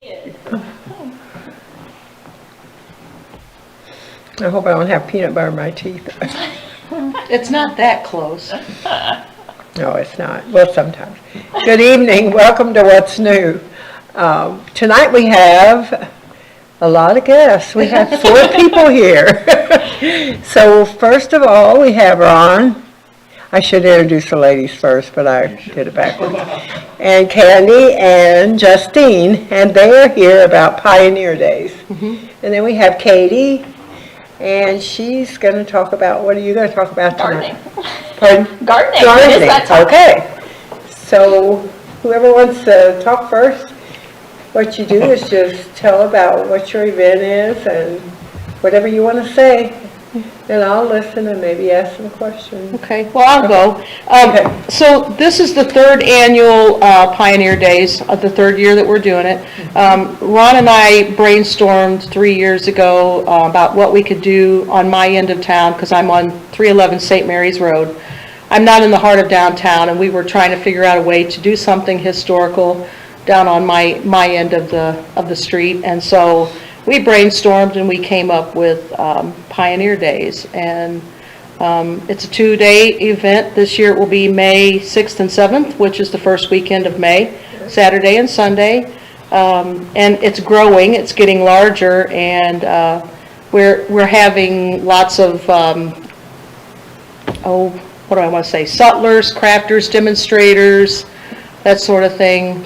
I hope I don't have peanut butter in my teeth. It's not that close. No, it's not. Well, sometimes. Good evening. Welcome to What's New. Tonight we have a lot of guests. We have 4 people here. So first of all, we have Ron. I should introduce the ladies first, but I did it backwards. And Candy and Justine, and they are here about Pioneer Days. And then we have Katie, and she's going to talk about, what are you going to talk about tonight? Gardening. Pardon? Gardening. Gardening. It is that time. Okay. So whoever wants to talk first, what you do is just tell about what your event is and whatever you want to say. And I'll listen and maybe ask some questions. Okay, well, I'll go. Okay. So this is the 3rd annual Pioneer Days, of the 3rd year that we're doing it. Ron and I brainstormed 3 years ago about what we could do on my end of town, because I'm on 311 St. Mary's Road. I'm not in the heart of downtown, and we were trying to figure out a way to do something historical down on my end of the street. And so we brainstormed and we came up with Pioneer Days, and it's a 2-day event. This year it will be May 6th and 7th, which is the first weekend of May, Saturday and Sunday. And it's growing, it's getting larger, and we're having lots of, what do I want to say, sutlers, crafters, demonstrators, that sort of thing.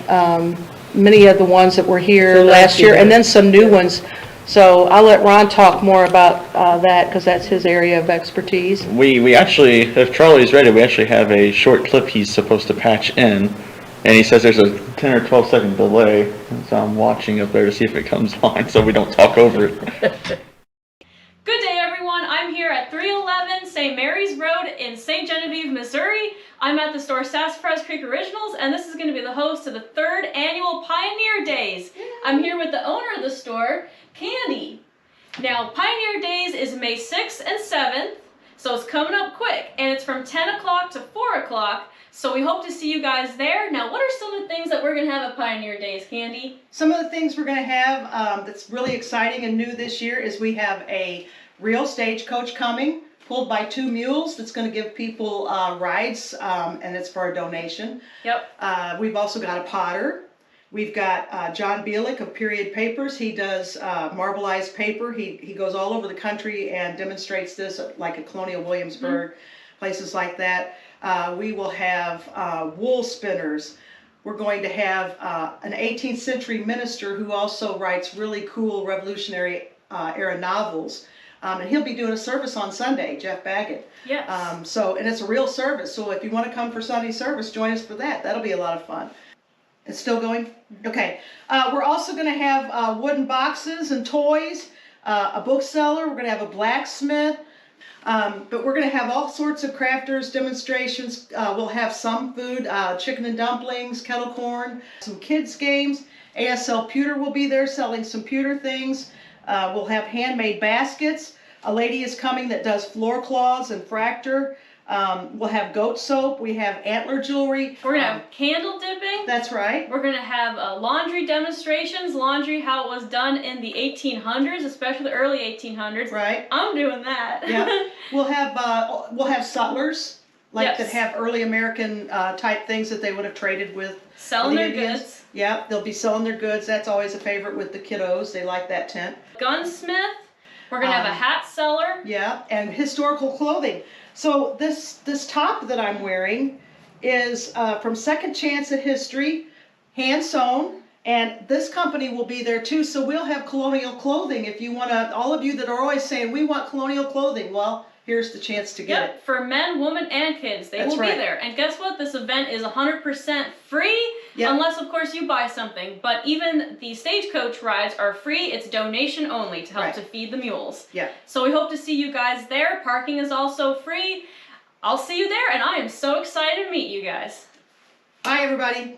Many of the ones that were here last year, and then some new ones. So I'll let Ron talk more about that, because that's his area of expertise. We actually, if Charlie's ready, we actually have a short clip he's supposed to patch in, and he says there's a 10 or 12 second delay, so I'm watching up there to see if it comes on so we don't talk over it. Good day, everyone. I'm here at 311 St. Mary's Road in St. Genevieve, Missouri. I'm at the store Sassafras Creek Originals, and this is going to be the host of the 3rd annual Pioneer Days. I'm here with the owner of the store, Candy. Now, Pioneer Days is May 6th and 7th, so it's coming up quick, and it's from 10 o'clock to 4 o'clock, so we hope to see you guys there. Now, what are some of the things that we're going to have at Pioneer Days, Candy? Some of the things we're going to have that's really exciting and new this year is we have a real stagecoach coming, pulled by 2 mules, that's going to give people rides, and it's for a donation. Yep. We've also got a potter. We've got John Bielik of Period Papers. He does marbleized paper. He goes all over the country and demonstrates this, like at Colonial Williamsburg, places like that. We will have wool spinners. We're going to have an 18th century minister who also writes really cool Revolutionary era novels. And he'll be doing a service on Sunday, Jeff Baggett. Yes. And it's a real service. So if you want to come for Sunday service, join us for that. That'll be a lot of fun. It's still going? Okay. We're also going to have wooden boxes and toys, a bookseller. We're going to have a blacksmith. But we're going to have all sorts of crafters, demonstrations. We'll have some food, chicken and dumplings, kettle corn, some kids games. ASL Pewter will be there selling some pewter things. We'll have handmade baskets. A lady is coming that does floor cloths and fracture. We'll have goat soap. We have antler jewelry. We're going to have candle dipping. That's right. We're going to have laundry demonstrations, laundry how it was done in the 1800s, especially the early 1800s. Right. I'm doing that. Yeah. We'll have sutlers, like Yes. that have early American type things that they would have traded with. Selling the their Indians. goods. Yeah, they'll be selling their goods. That's always a favorite with the kiddos. They like that tent. Gunsmith. We're going to have a hat seller. Yeah, and historical clothing. So this top that I'm wearing is from Second Chance at History, hand sewn, and this company will be there too. So we'll have colonial clothing if you want to. All of you that are always saying we want colonial clothing, well, here's the chance to get it. For men, women, and kids. They That's will right. be there. And guess what? This event is 100% free, Yep. unless, of course, you buy something. But even the stagecoach rides are free. It's donation only to help Right. to feed the mules. Yeah. So we hope to see you guys there. Parking is also free. I'll see you there, and I am so excited to meet you guys. Bye, everybody.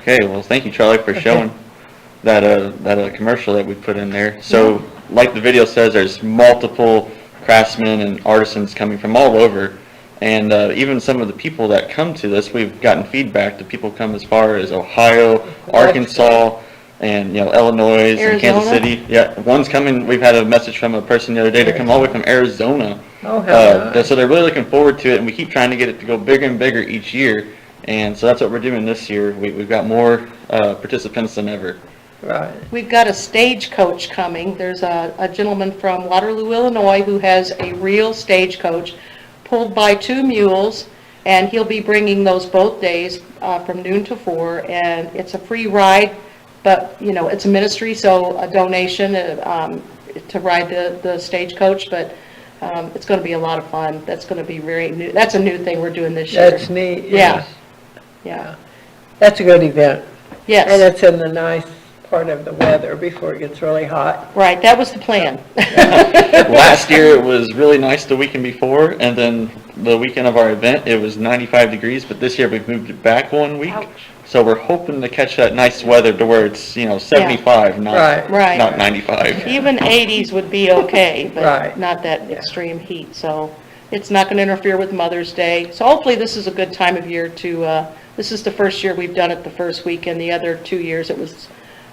Okay, well, thank you, Charlie, for showing that commercial that we put in there. So, like the video says, there's multiple craftsmen and artisans coming from all over, and even some of the people that come to this, we've gotten feedback that people come as far as Ohio, Arkansas, and Illinois, and Kansas Arizona? City. Yeah, one's coming. We've had a message from a person the other day to come all the way from Arizona. Oh, how nice. So they're really looking forward to it, and we keep trying to get it to go bigger and bigger each year. And so that's what we're doing this year. We've got more participants than ever. Right. We've got a stagecoach coming. There's a gentleman from Waterloo, Illinois, who has a real stagecoach pulled by 2 mules, and he'll be bringing those both days from noon to 4, and it's a free ride, but, it's a ministry, so a donation to ride the stagecoach, but it's going to be a lot of fun. That's going to be very new. That's a new thing we're doing this year. That's neat. Yeah. Yeah. That's a good event. And Yes, it's in the nice part of the weather before it gets really hot. right, that was the plan. Last year it was really nice the weekend before, and then the weekend of our event it was 95 degrees. But this year we've moved it back 1 week, so we're hoping to catch that nice weather to where it's 75, Right. Right. not 95. Even 80s would be okay, but Right. not that extreme heat, so it's not going to interfere with Mother's Day. So hopefully this is a good time of year to, this is the first year we've done it the first weekend. The other 2 years it was,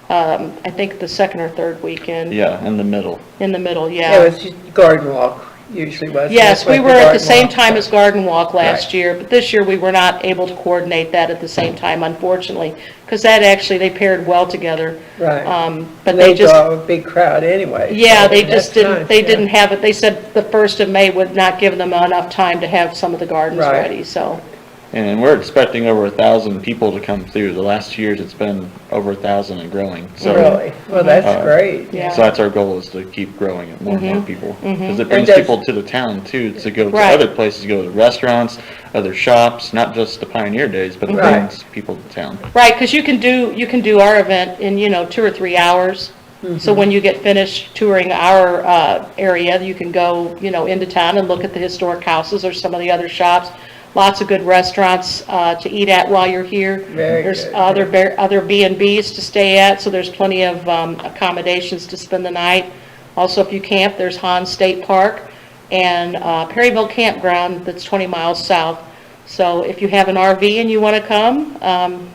I think the second or third weekend. Yeah, in the middle. In the middle, It yeah. was Garden Walk usually was. Yes, we were at the same Garden Walk. time as Garden Walk last Right. year, but this year we were not able to coordinate that at the same time, unfortunately, because that actually, they paired well together. Right. But And they they just. draw a big crowd anyway. Yeah, so they that's just didn't, nice, they yeah. didn't have it, they said the 1st of May would not give them enough time to have some of the gardens Right. ready, so. And we're expecting over 1,000 people to come through. The last 2 years it's been over 1,000 and growing. So, Really? Well, that's Uh, great. Yeah. so that's our goal, is to keep growing it more and more people. Because it brings does- people to the town too, to go to Right. other places, go to restaurants, other shops, not just the Pioneer Days, but it Right. brings people to town. Right, because you can do our event in, 2 or 3 hours. So when you get finished touring our area, you can go, into town and look at the historic houses or some of the other shops. Lots of good restaurants to eat at while you're here. Very There's good, other B&Bs to stay at, so there's plenty of accommodations to spend the night. Also, if you camp, there's Hans State Park and Perryville Campground that's 20 miles south. So if you have an RV and you want to come,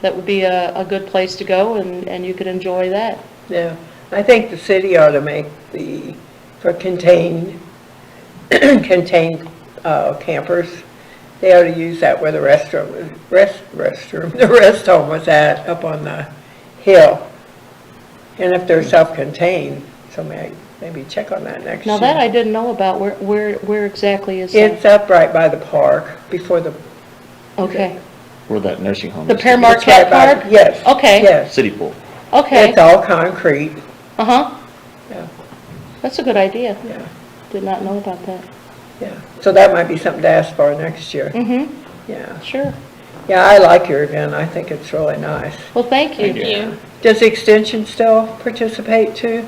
that would be a good place to go, and you could enjoy that. Yeah. I think the city ought to make for contained campers, they ought to use that where the the rest home was at, up on the hill. And if they're self-contained, so maybe check on that next year. Now that I didn't know about, where exactly is that? It's up right by the park, before the... Okay. Where that nursing home The is. Pear It's right Marquette by- Park? Yes. Okay. Yes. City pool. Okay, It's all concrete, uh-huh. Yeah. That's a good idea. yeah, Did not know about that. yeah. So that might be something to ask for next year. Mm-hmm, Yeah. sure. Yeah, I like your event. I think it's really nice. Well, thank you. Thank you. Does Extension still participate too?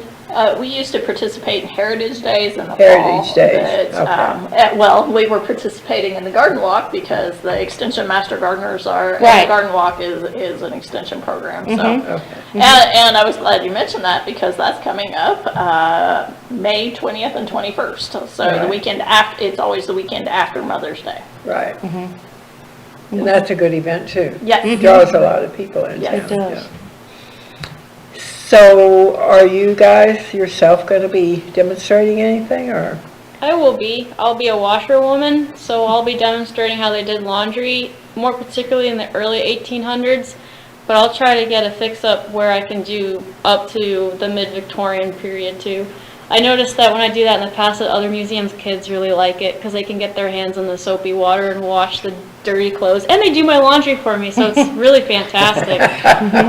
We used to participate in Heritage Days in the Heritage fall. Days, but, okay. well, we were participating in the Garden Walk because the Extension Master Gardeners are, and Right. the Garden Walk is an extension program, so. Okay. And I was glad you mentioned that because that's coming up, May 20th and 21st. So the Right. weekend after, it's always the weekend after Mother's Day. Right. And that's a good event too. Yes. Draws a lot of people in Yes. town. It does. yeah. So are you guys yourself going to be demonstrating anything, or? I will be. I'll be a washerwoman, so I'll be demonstrating how they did laundry, more particularly in the early 1800s. But I'll try to get a fix-up where I can do up to the mid-Victorian period too. I noticed that when I do that in the past, that other museums' kids really like it because they can get their hands in the soapy water and wash the dirty clothes. And they do my laundry for me, so it's really fantastic.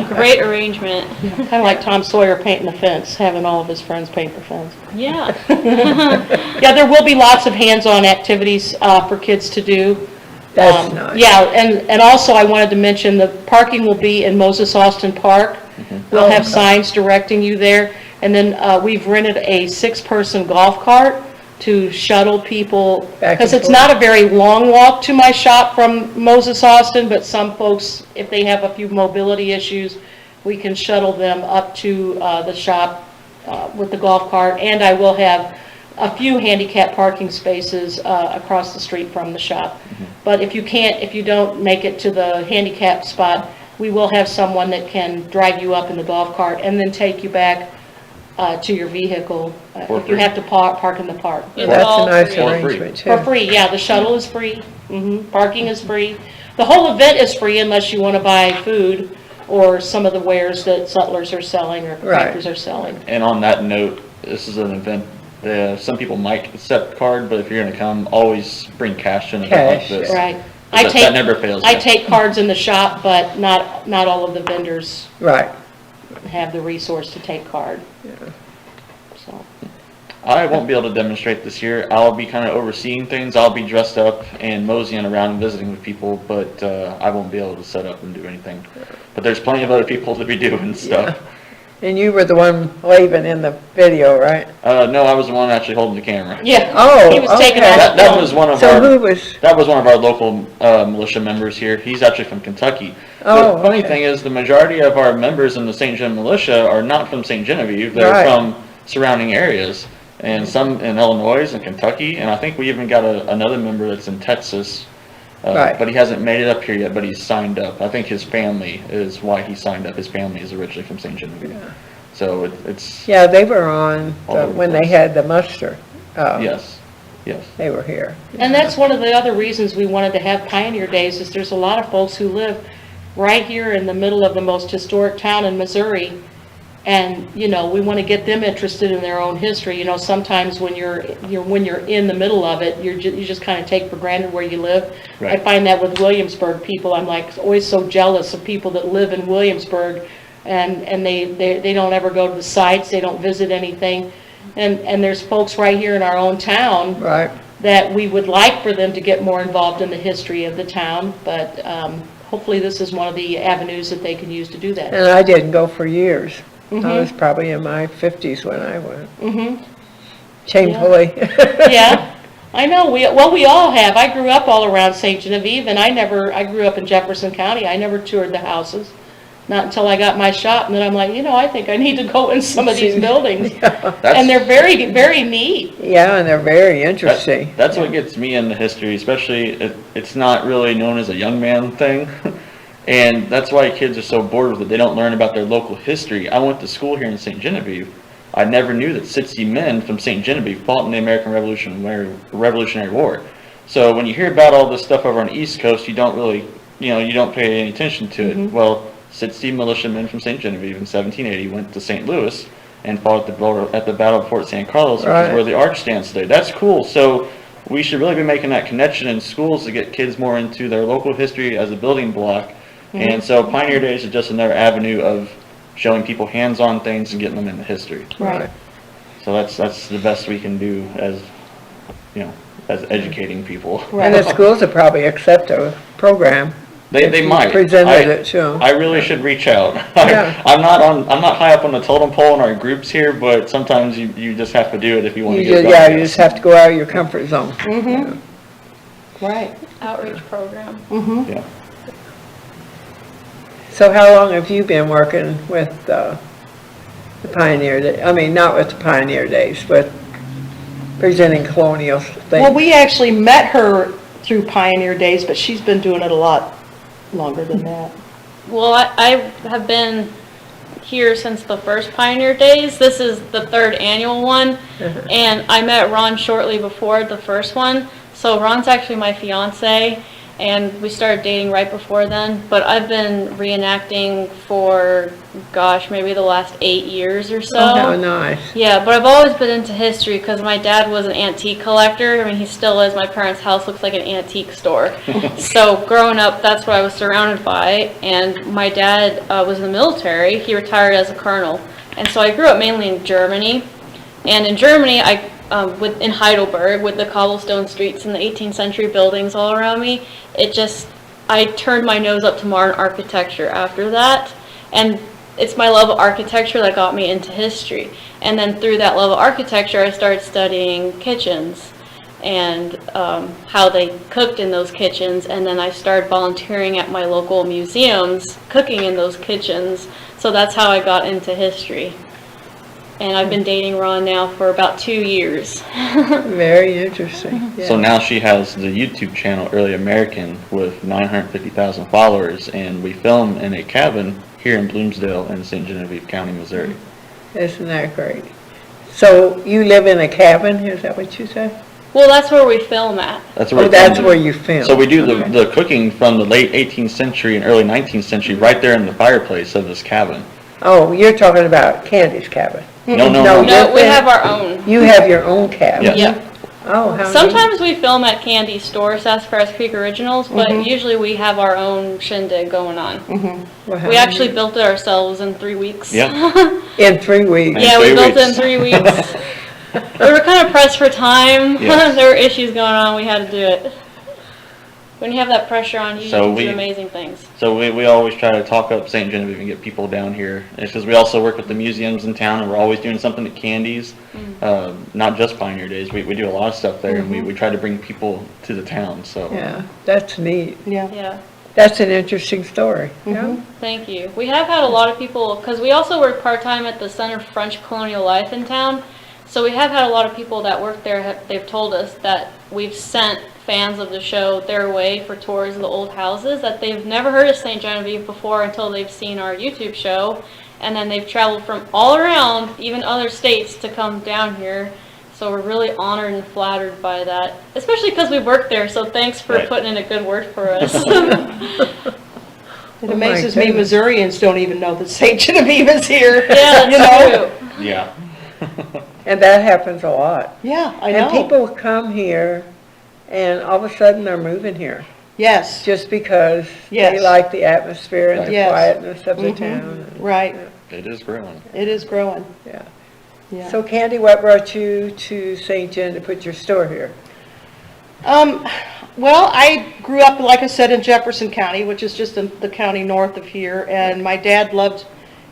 Great arrangement. Kind of like Tom Sawyer painting the fence, having all of his friends paint the fence. Yeah. Yeah, there will be lots of hands-on activities for kids to do. That's nice. Yeah, and also I wanted to mention the parking will be in Moses Austin Park. We'll have signs directing you there. And then we've rented a 6-person golf cart to shuttle people, Back and because it's forth. not a very long walk to my shop from Moses Austin, but some folks, if they have a few mobility issues, we can shuttle them up to the shop with the golf cart, and I will have a few handicap parking spaces across the street from the shop. But if you don't make it to the handicap spot, we will have someone that can drive you up in the golf cart and then take you back to your vehicle For if you free. have to park in the park. It's That's all a nice free. arrangement For too. free, yeah, the shuttle is free, parking is free. The whole event is free unless you want to buy food or some of the wares that Sutlers are selling or Right. Crackers are selling. And on that note, this is an event, some people might accept card, but if you're gonna come, always bring cash to an event like Cash, this. Right. That never fails. I me. take cards in the shop, but not all of the vendors Right. have the resource to take card. So, I won't be able to demonstrate this year. I'll be kind of overseeing things. I'll be dressed up and moseying around and visiting with people, but I won't be able to set up and do anything. But there's plenty of other people to be doing stuff. And you were the one waving in the video, right? No, I was the one actually holding the camera. yeah. Oh, He was taking okay. off That was one of So who our, was, that was one of our local militia members here. He's actually from Kentucky. Oh, The funny okay. thing is, the majority of our members in the St. Gen militia are not from St. Genevieve. They're Right. from surrounding areas, and some in Illinois and Kentucky, and I think we even got another member that's in Texas. Right. But he hasn't made it up here yet, but he's signed up. I think his family is why he signed up. His family is originally from St. Genevieve. So it's, yeah, they were on All over the when they place. had the muster. yes, yes. They were here. And that's one of the other reasons we wanted to have Pioneer Days, is there's a lot of folks who live right here in the middle of the most historic town in Missouri. And, we want to get them interested in their own history. Sometimes when you're in the middle of it, you just kind of take for granted where you live. I Right. find that with Williamsburg people, I'm like always so jealous of people that live in Williamsburg, and they don't ever go to the sites, they don't visit anything. And there's folks right here in our own town Right. that we would like for them to get more involved in the history of the town, but hopefully this is one of the avenues that they can use to do that. And I didn't go for years. I was probably in my 50s when I went. Shamefully. Yeah, I know, we all have. I grew up all around St. Genevieve, and I grew up in Jefferson County. I never toured the houses, not until I got my shop, and then I'm like, I think I need to go in some of these buildings. And they're very, very neat. Yeah, and they're very interesting. That's what gets me into history, especially it's not really known as a young man thing. And that's why kids are so bored with it. They don't learn about their local history. I went to school here in St. Genevieve. I never knew that 60 men from St. Genevieve fought in the American Revolutionary War. So when you hear about all this stuff over on the East Coast, you don't really, you don't pay any attention to it. Well, 60 militiamen from St. Genevieve in 1780 went to St. Louis and fought at the Battle of Fort San Carlos, which Right. is where the Arch stands today. That's cool. So we should really be making that connection in schools to get kids more into their local history as a building block. And so Pioneer Days is just another avenue of showing people hands-on things and getting them into history. Right. So that's the best we can do as educating people. And the schools will probably accept a program. They might. Presented it to 'em. I really should reach out. Yeah. I'm not high up on the totem pole in our groups here, but sometimes you just have to do it if you want to get it Yeah, done. you just have to go out of your comfort zone. Right. Outreach program. Yeah. So how long have you been working with the Pioneer Day? I mean, not with the Pioneer Days, but presenting colonial things? Well, we actually met her through Pioneer Days, but she's been doing it a lot longer than that. Well, I have been here since the first Pioneer Days. This is the third annual one, and I met Ron shortly before the first one. So Ron's actually my fiance, and we started dating right before then. But I've been reenacting for, gosh, maybe the last 8 years or so. Oh, how nice. Yeah, but I've always been into history because my dad was an antique collector. I mean, he still is. My parents' house looks like an antique store. So growing up, that's what I was surrounded by. And my dad was in the military. He retired as a colonel. And so I grew up mainly in Germany. And in Germany, in Heidelberg, with the cobblestone streets and the 18th century buildings all around me, I turned my nose up to modern architecture after that. And it's my love of architecture that got me into history. And then through that love of architecture, I started studying kitchens and how they cooked in those kitchens. And then I started volunteering at my local museums, cooking in those kitchens. So that's how I got into history. And I've been dating Ron now for about 2 years. Very interesting. So Yeah. now she has the YouTube channel Early American with 950,000 followers, and we film in a cabin here in Bloomsdale in St. Genevieve County, Missouri. Isn't that great? So you live in a cabin, is that what you said? Well, that's where we film at. That's where Oh, we that's film. where you film. So we do the cooking from the late 18th century and early 19th century right there in the fireplace of this cabin. Oh, you're talking about Candy's cabin. No, no, No, no. No, we You're have our own. You have your own cabin? Yes. Yeah. Oh, how neat. Sometimes we film at Candy's store, Sassafras Creek Originals, but usually we have our own shindig going on. Well, how We actually neat. built it ourselves in 3 weeks. Yeah. In 3 weeks? Yeah, we 3 built it in weeks. 3 weeks. We were kind of pressed for time. Yes. There were issues going on, we had to do it. When you have that pressure on you, So you can we- do amazing things. So we always try to talk up St. Genevieve and get people down here. It's because we also work with the museums in town, and we're always doing something at Candy's. Not just Pioneer Days. We do a lot of stuff there, and we try to bring people to the town. So Yeah, that's neat. Yeah. Yeah. That's an interesting story. Yeah. Thank you. We have had a lot of people, because we also work part-time at the Center for French Colonial Life in town. So we have had a lot of people that work there, they've told us that we've sent fans of the show their way for tours of the old houses, that they've never heard of St. Genevieve before until they've seen our YouTube show. And then they've traveled from all around, even other states, to come down here. So we're really honored and flattered by that, especially because we work there. So thanks for Right. putting in a good word for us. It Oh, amazes my me goodness. Missourians don't even know that St. Genevieve is here. Yeah, You that's know? true. yeah. And that happens a lot. Yeah, I And know. people come here and all of a sudden they're moving here Yes, just because they Yes. like the atmosphere and the Yes. quietness of the Mhm. town. right. It is growing. It is growing. Yeah. Yeah. So Candy, what brought you to St. John to put your store here? Well, I grew up, like I said, in Jefferson County, which is just in the county north of here, and my dad loved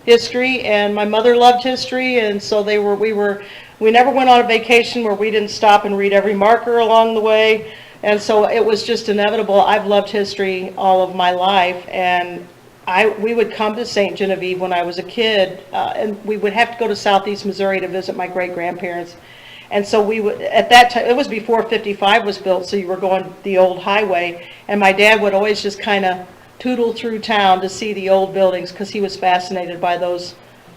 history, and my mother loved history, and so we never went on a vacation where we didn't stop and read every marker along the way, and so it was just inevitable. I've loved history all of my life, and we would come to St. Genevieve when I was a kid, and we would have to go to Southeast Missouri to visit my great-grandparents. And so we would, at that time, it was before 55 was built, so you were going the old highway. And my dad would always just kind of tootle through town to see the old buildings because he was fascinated by those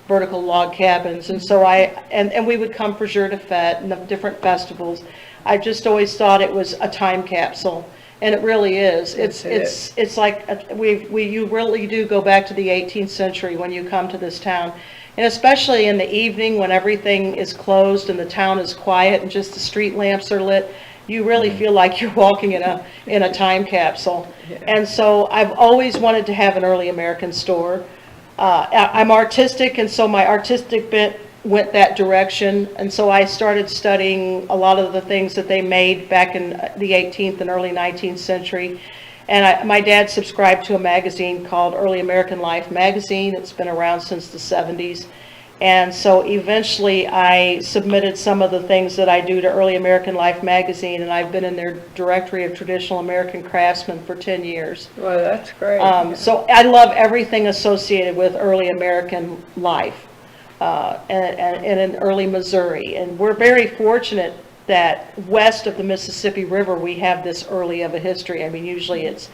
vertical log cabins. And so and we would come for Jour de Fête and the different festivals. I just always thought it was a time capsule. And it really is. It's like, you really do go back to the 18th century when you come to this town. And especially in the evening when everything is closed and the town is quiet and just the street lamps are lit, you really feel like you're walking in a time capsule. And so I've always wanted to have an early American store. I'm artistic, and so my artistic bent went that direction. And so I started studying a lot of the things that they made back in the 18th and early 19th century. And my dad subscribed to a magazine called Early American Life magazine. It's been around since the 70s. And so eventually I submitted some of the things that I do to Early American Life magazine, and I've been in their directory of traditional American craftsmen for 10 years. Well, that's great. So I love everything associated with early American life and in early Missouri. And we're very fortunate that west of the Mississippi River, we have this early of a history. I mean, usually it's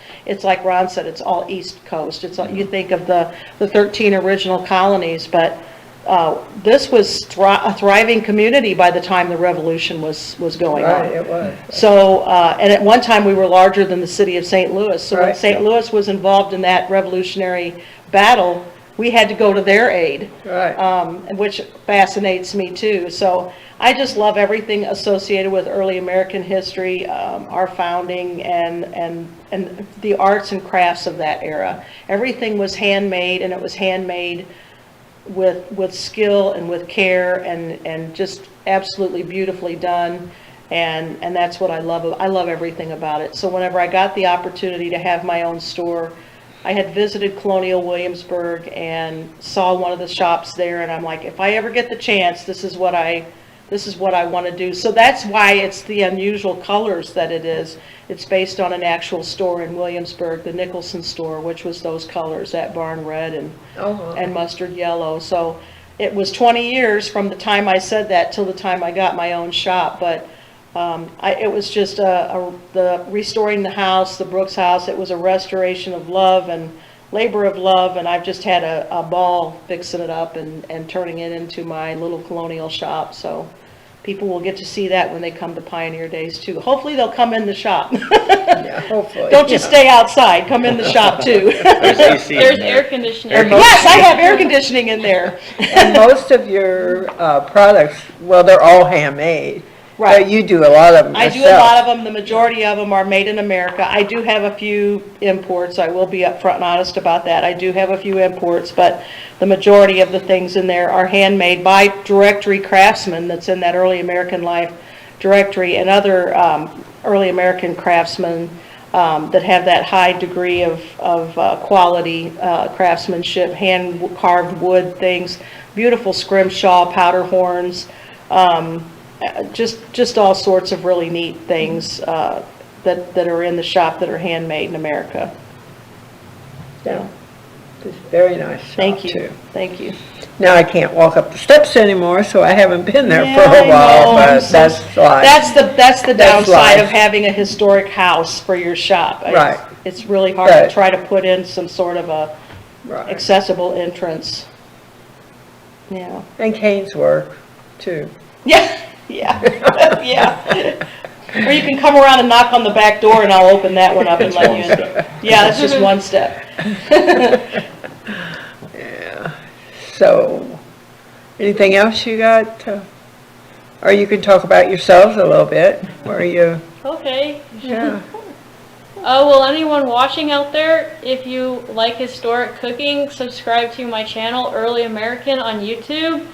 like Ron said, it's all East Coast. It's all, you think of the 13 original colonies, but this was a thriving community by the time the Revolution was going Right, on. it was. So, and at one time we were larger than the city of St. Louis. So when Right. St. Louis was involved in that Revolutionary battle, we had to go to their aid, Right. which fascinates me too. So I just love everything associated with early American history, our founding, and the arts and crafts of that era. Everything was handmade, and it was handmade with skill and with care and just absolutely beautifully done. And that's what I love. I love everything about it. So whenever I got the opportunity to have my own store, I had visited Colonial Williamsburg and saw one of the shops there, and I'm like, if I ever get the chance, this is what I want to do. So that's why it's the unusual colors that it is. It's based on an actual store in Williamsburg, the Nicholson store, which was those colors, that barn red and mustard yellow. So it was 20 years from the time I said that till the time I got my own shop, but it was just the restoring the house, the Brooks house. It was a restoration of love and labor of love, and I've just had a ball fixing it up and turning it into my little colonial shop. So people will get to see that when they come to Pioneer Days too. Hopefully they'll come in the shop. Yeah, hopefully. Don't just stay outside, come in the shop too. There's AC in There's there. air conditioning. Yes, I have air conditioning in there. And most of your products, well, they're all handmade. Right. But you do a lot of them I yourself. do a lot of them. The majority of them are made in America. I do have a few imports. I will be upfront and honest about that. I do have a few imports, but the majority of the things in there are handmade by directory craftsmen that's in that Early American Life directory, and other early American craftsmen that have that high degree of quality craftsmanship, hand-carved wood things, beautiful scrimshaw, powder horns, just all sorts of really neat things that are in the shop that are handmade in America. Yeah. It's very nice shop, Thank you, too. thank you. Now I can't walk up the steps anymore, so I haven't been there Yeah, for I a while, know. I'm but so that's life. That's the That's downside of life. having a historic house for your shop. Right. It's really hard to Right. try to put in some sort of a Right. accessible entrance. Yeah. And Kane's work, too. Yeah, yeah, yeah. Or you can come around and knock on the back door and I'll open that one up and It's let one you in. step. Yeah, that's just one step. Yeah. So, anything else you got? Or you can talk about yourselves a little bit, or you, Okay. yeah. Well, anyone watching out there, if you like historic cooking, subscribe to my channel, Early American, on YouTube.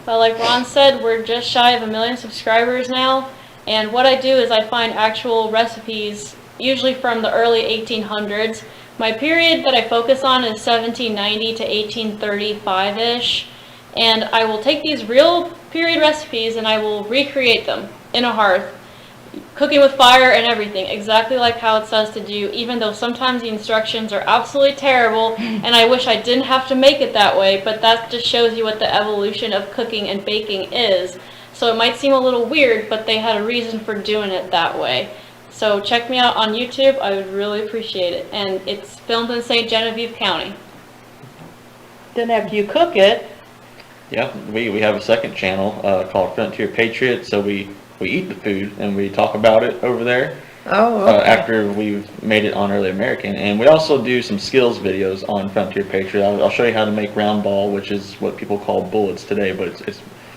Like Ron said, we're just shy of 1 million subscribers now. And what I do is I find actual recipes, usually from the early 1800s. My period that I focus on is 1790 to 1835-ish. And I will take these real period recipes and I will recreate them in a hearth, cooking with fire and everything, exactly like how it says to do, even though sometimes the instructions are absolutely terrible and I wish I didn't have to make it that way, but that just shows you what the evolution of cooking and baking is. So it might seem a little weird, but they had a reason for doing it that way. So check me out on YouTube, I would really appreciate it. And it's filmed in St. Genevieve County. Then after you cook it, Yeah, we have a second channel called Frontier Patriot, so we eat the food and we talk about it over there Oh, okay. after we've made it on Early American. And we also do some skills videos on Frontier Patriot. I'll show you how to make round ball, which is what people call bullets today, but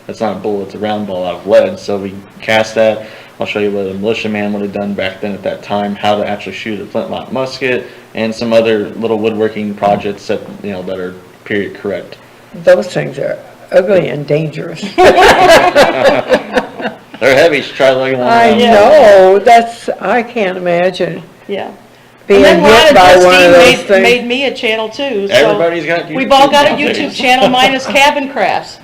it's not a bullet, it's a round ball out of lead. So we cast that. I'll show you what a militiaman would have done back then at that time, how to actually shoot a flintlock musket, and some other little woodworking projects that that are period correct. Those things are ugly and dangerous. They're heavy. You should try lugging one I around. know, I can't imagine yeah. being And then Ron hit and by one of those Justine made things. me a channel too. So Everybody's got YouTube we've all got a nowadays. YouTube channel, mine is Cabin Crafts.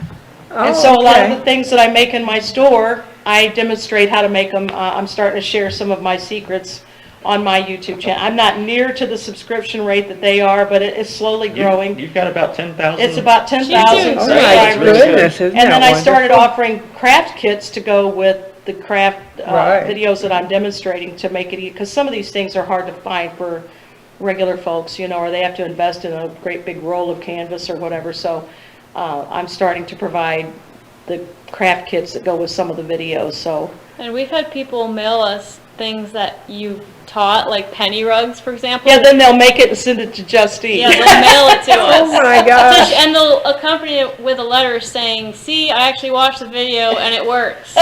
And Oh, so a lot of okay. the things that I make in my store, I demonstrate how to make them. I'm starting to share some of my secrets on my YouTube channel. I'm not near to the subscription rate that they are, but it is slowly growing. You've got about 10,000. It's about 10,000 YouTube. Oh, my subscribers. goodness, isn't And then that I started wonderful? offering craft kits to go with the craft Right. videos that I'm demonstrating to make it, because some of these things are hard to find for regular folks, or they have to invest in a great big roll of canvas or whatever. So I'm starting to provide the craft kits that go with some of the videos. So And we've had people mail us things that you've taught, like penny rugs, for example. yeah, then they'll make it and send it to Justine. Yeah, they'll mail it to us. Oh my gosh. And they'll accompany it with a letter saying, see, I actually watched the video and it works.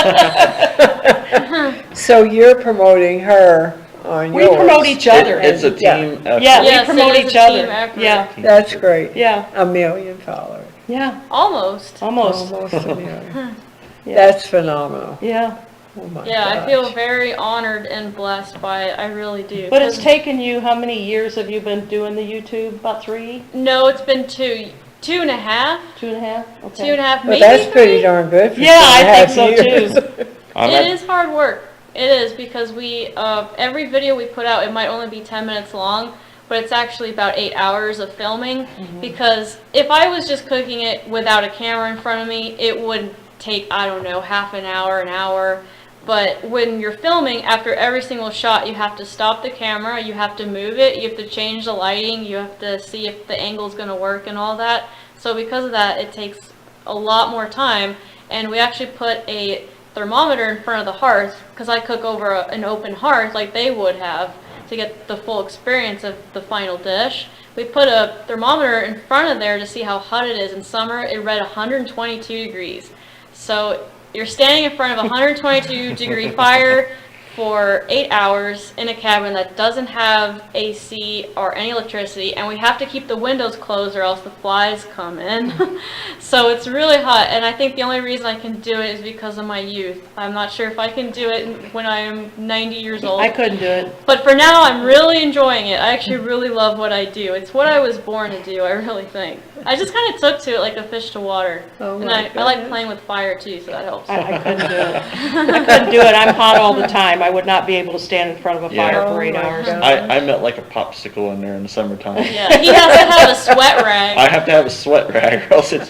So you're promoting her on We yours. promote each other. It's a Yeah. team effort. Yeah, Yes, we promote it is each a other. team effort. Yeah, That's great. yeah, 1 million followers. yeah, Almost. almost. Almost 1 million. Yeah. That's phenomenal. Yeah, Oh my Yeah, I feel gosh. very honored and blessed by it. I really do. But it's 'Cause- taken you, how many years have you been doing the YouTube? About 3, No, it's been two and a half, 2.5? Okay. 2.5, Well, maybe that's pretty three. darn good for Yeah, I think 2.5 so, years. too. It is hard work. It is because every video we put out, it might only be 10 minutes long, but it's actually about 8 hours of filming. Because if I was just cooking it without a camera in front of me, it would take, I don't know, half an hour. But when you're filming, after every single shot, you have to stop the camera, you have to move it, you have to change the lighting, you have to see if the angle's going to work and all that. So because of that, it takes a lot more time. And we actually put a thermometer in front of the hearth, because I cook over an open hearth like they would have to get the full experience of the final dish. We put a thermometer in front of there to see how hot it is. In summer, it read 122 degrees. So you're standing in front of a 122 degree fire for 8 hours in a cabin that doesn't have AC or any electricity, and we have to keep the windows closed or else the flies come in. So it's really hot, and I think the only reason I can do it is because of my youth. I'm not sure if I can do it when I am 90 years old. I couldn't do it. But for now, I'm really enjoying it. I actually really love what I do. It's what I was born to do, I really think. I just kind of took to it like a fish to water. Oh And my I like goodness. playing with fire too, so that helps. I couldn't do it. I couldn't do it. I'm hot all the time. I would not be able to stand in front of a Yeah. fire for Oh 8 my hours. God. I melt like a popsicle in there in the summertime. Yeah, he has to have a sweat rag. I have to have a sweat rag or else it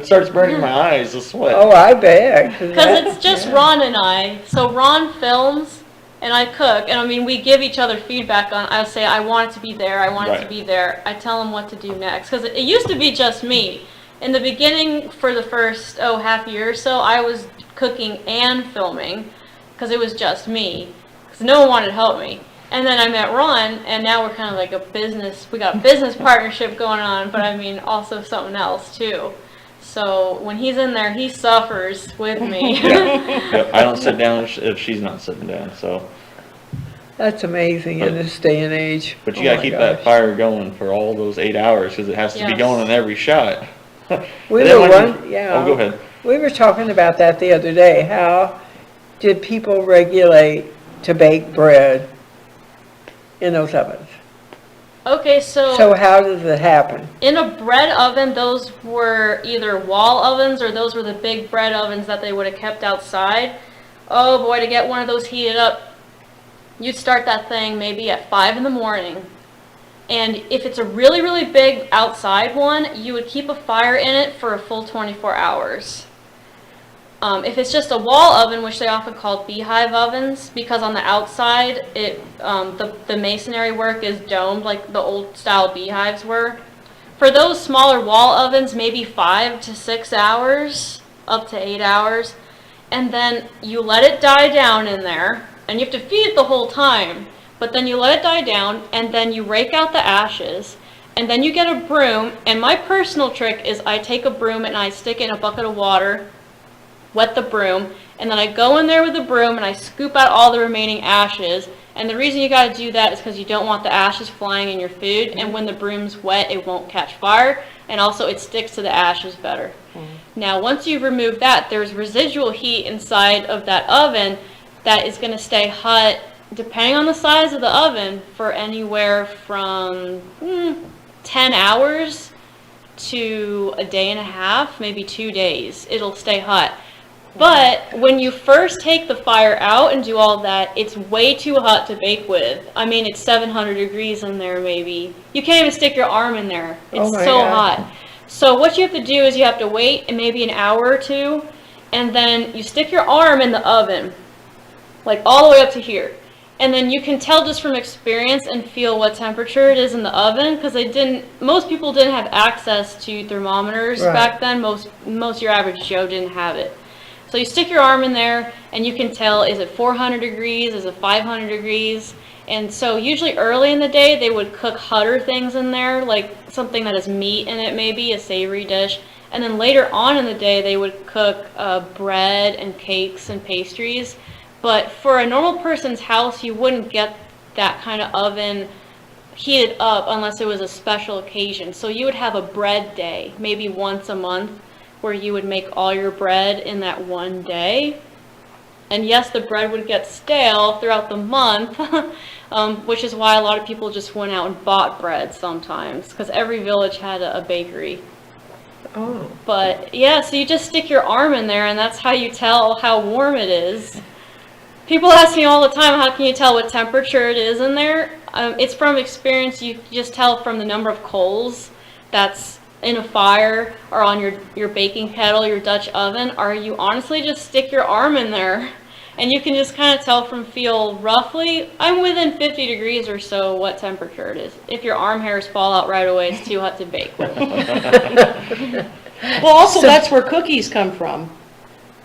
starts burning my eyes, the sweat. Oh, I bet. Because it's just Ron and I. So Ron films and I cook. And I mean, we give each other feedback on, I say, I want it to be there, I want it to Right. be there. I tell him what to do next. Because it used to be just me. In the beginning, for the first, half year or so, I was cooking and filming. Because it was just me. Because no one wanted to help me. And then I met Ron, and now we're kind of like we got a business partnership going on, but I mean, also something else too. So when he's in there, he suffers with me. Yep, I don't sit down if she's not sitting down, so. That's amazing in this day and age. But you Oh gotta my keep gosh. that fire going for all those 8 hours, because it has to be Yes. going in every shot. We And then were when one, yeah. Oh, go ahead. We were talking about that the other day. How did people regulate to bake bread in those ovens? Okay, So how does it happen? in a bread oven, those were either wall ovens or those were the big bread ovens that they would have kept outside. Oh boy, to get one of those heated up, you'd start that thing maybe at 5 in the morning. And if it's a really, really big outside one, you would keep a fire in it for a full 24 hours. If it's just a wall oven, which they often call beehive ovens, because on the outside, the masonry work is domed like the old style beehives were. For those smaller wall ovens, maybe 5 to 6 hours, up to 8 hours, and then you let it die down in there, and you have to feed it the whole time, but then you let it die down, and then you rake out the ashes, and then you get a broom, and my personal trick is I take a broom and I stick it in a bucket of water, wet the broom, and then I go in there with the broom and I scoop out all the remaining ashes. And the reason you gotta do that is because you don't want the ashes flying in your food, and when the broom's wet, it won't catch fire, and also it sticks to the ashes better. Now, once you've removed that, there's residual heat inside of that oven that is gonna stay hot, depending on the size of the oven, for anywhere from 10 hours to a day and a half, maybe 2 days. It'll stay hot. But when you first take the fire out and do all that, it's way too hot to bake with. I mean, it's 700 degrees in there maybe. You can't even stick your arm in there. It's Oh my so God. hot. So what you have to do is you have to wait maybe an hour or two, and then you stick your arm in the oven, like all the way up to here. And then you can tell just from experience and feel what temperature it is in the oven, because most people didn't have access to thermometers Right. back then. Most your average Joe didn't have it. So you stick your arm in there and you can tell, is it 400 degrees, is it 500 degrees? And so usually early in the day they would cook hotter things in there, like something that has meat in it, maybe a savory dish. And then later on in the day they would cook bread and cakes and pastries. But for a normal person's house, you wouldn't get that kind of oven heated up unless it was a special occasion. So you would have a bread day, maybe once a month, where you would make all your bread in that one day. And yes, the bread would get stale throughout the month, which is why a lot of people just went out and bought bread sometimes, because every village had a bakery. Oh, But yeah, so you just stick your arm in there, and that's how you tell how warm it is. People ask me all the time, how can you tell what temperature it is in there? It's from experience. You just tell from the number of coals that's in a fire or on your baking kettle, your Dutch oven, or you honestly just stick your arm in there. And you can just kind of tell from feel roughly, I'm within 50 degrees or so what temperature it is. If your arm hairs fall out right away, it's too hot to bake with. Well, also, that's where cookies come from.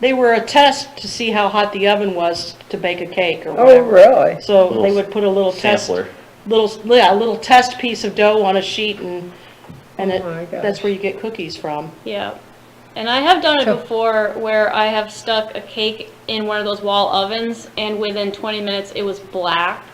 They were a test to see how hot the oven was to bake a cake or oh, whatever. really? So they would put a little Sampler. little test piece of dough on a sheet, and Oh my gosh. that's where you get cookies from. Yeah. And I have done it So- before where I have stuck a cake in one of those wall ovens, and within 20 minutes it was black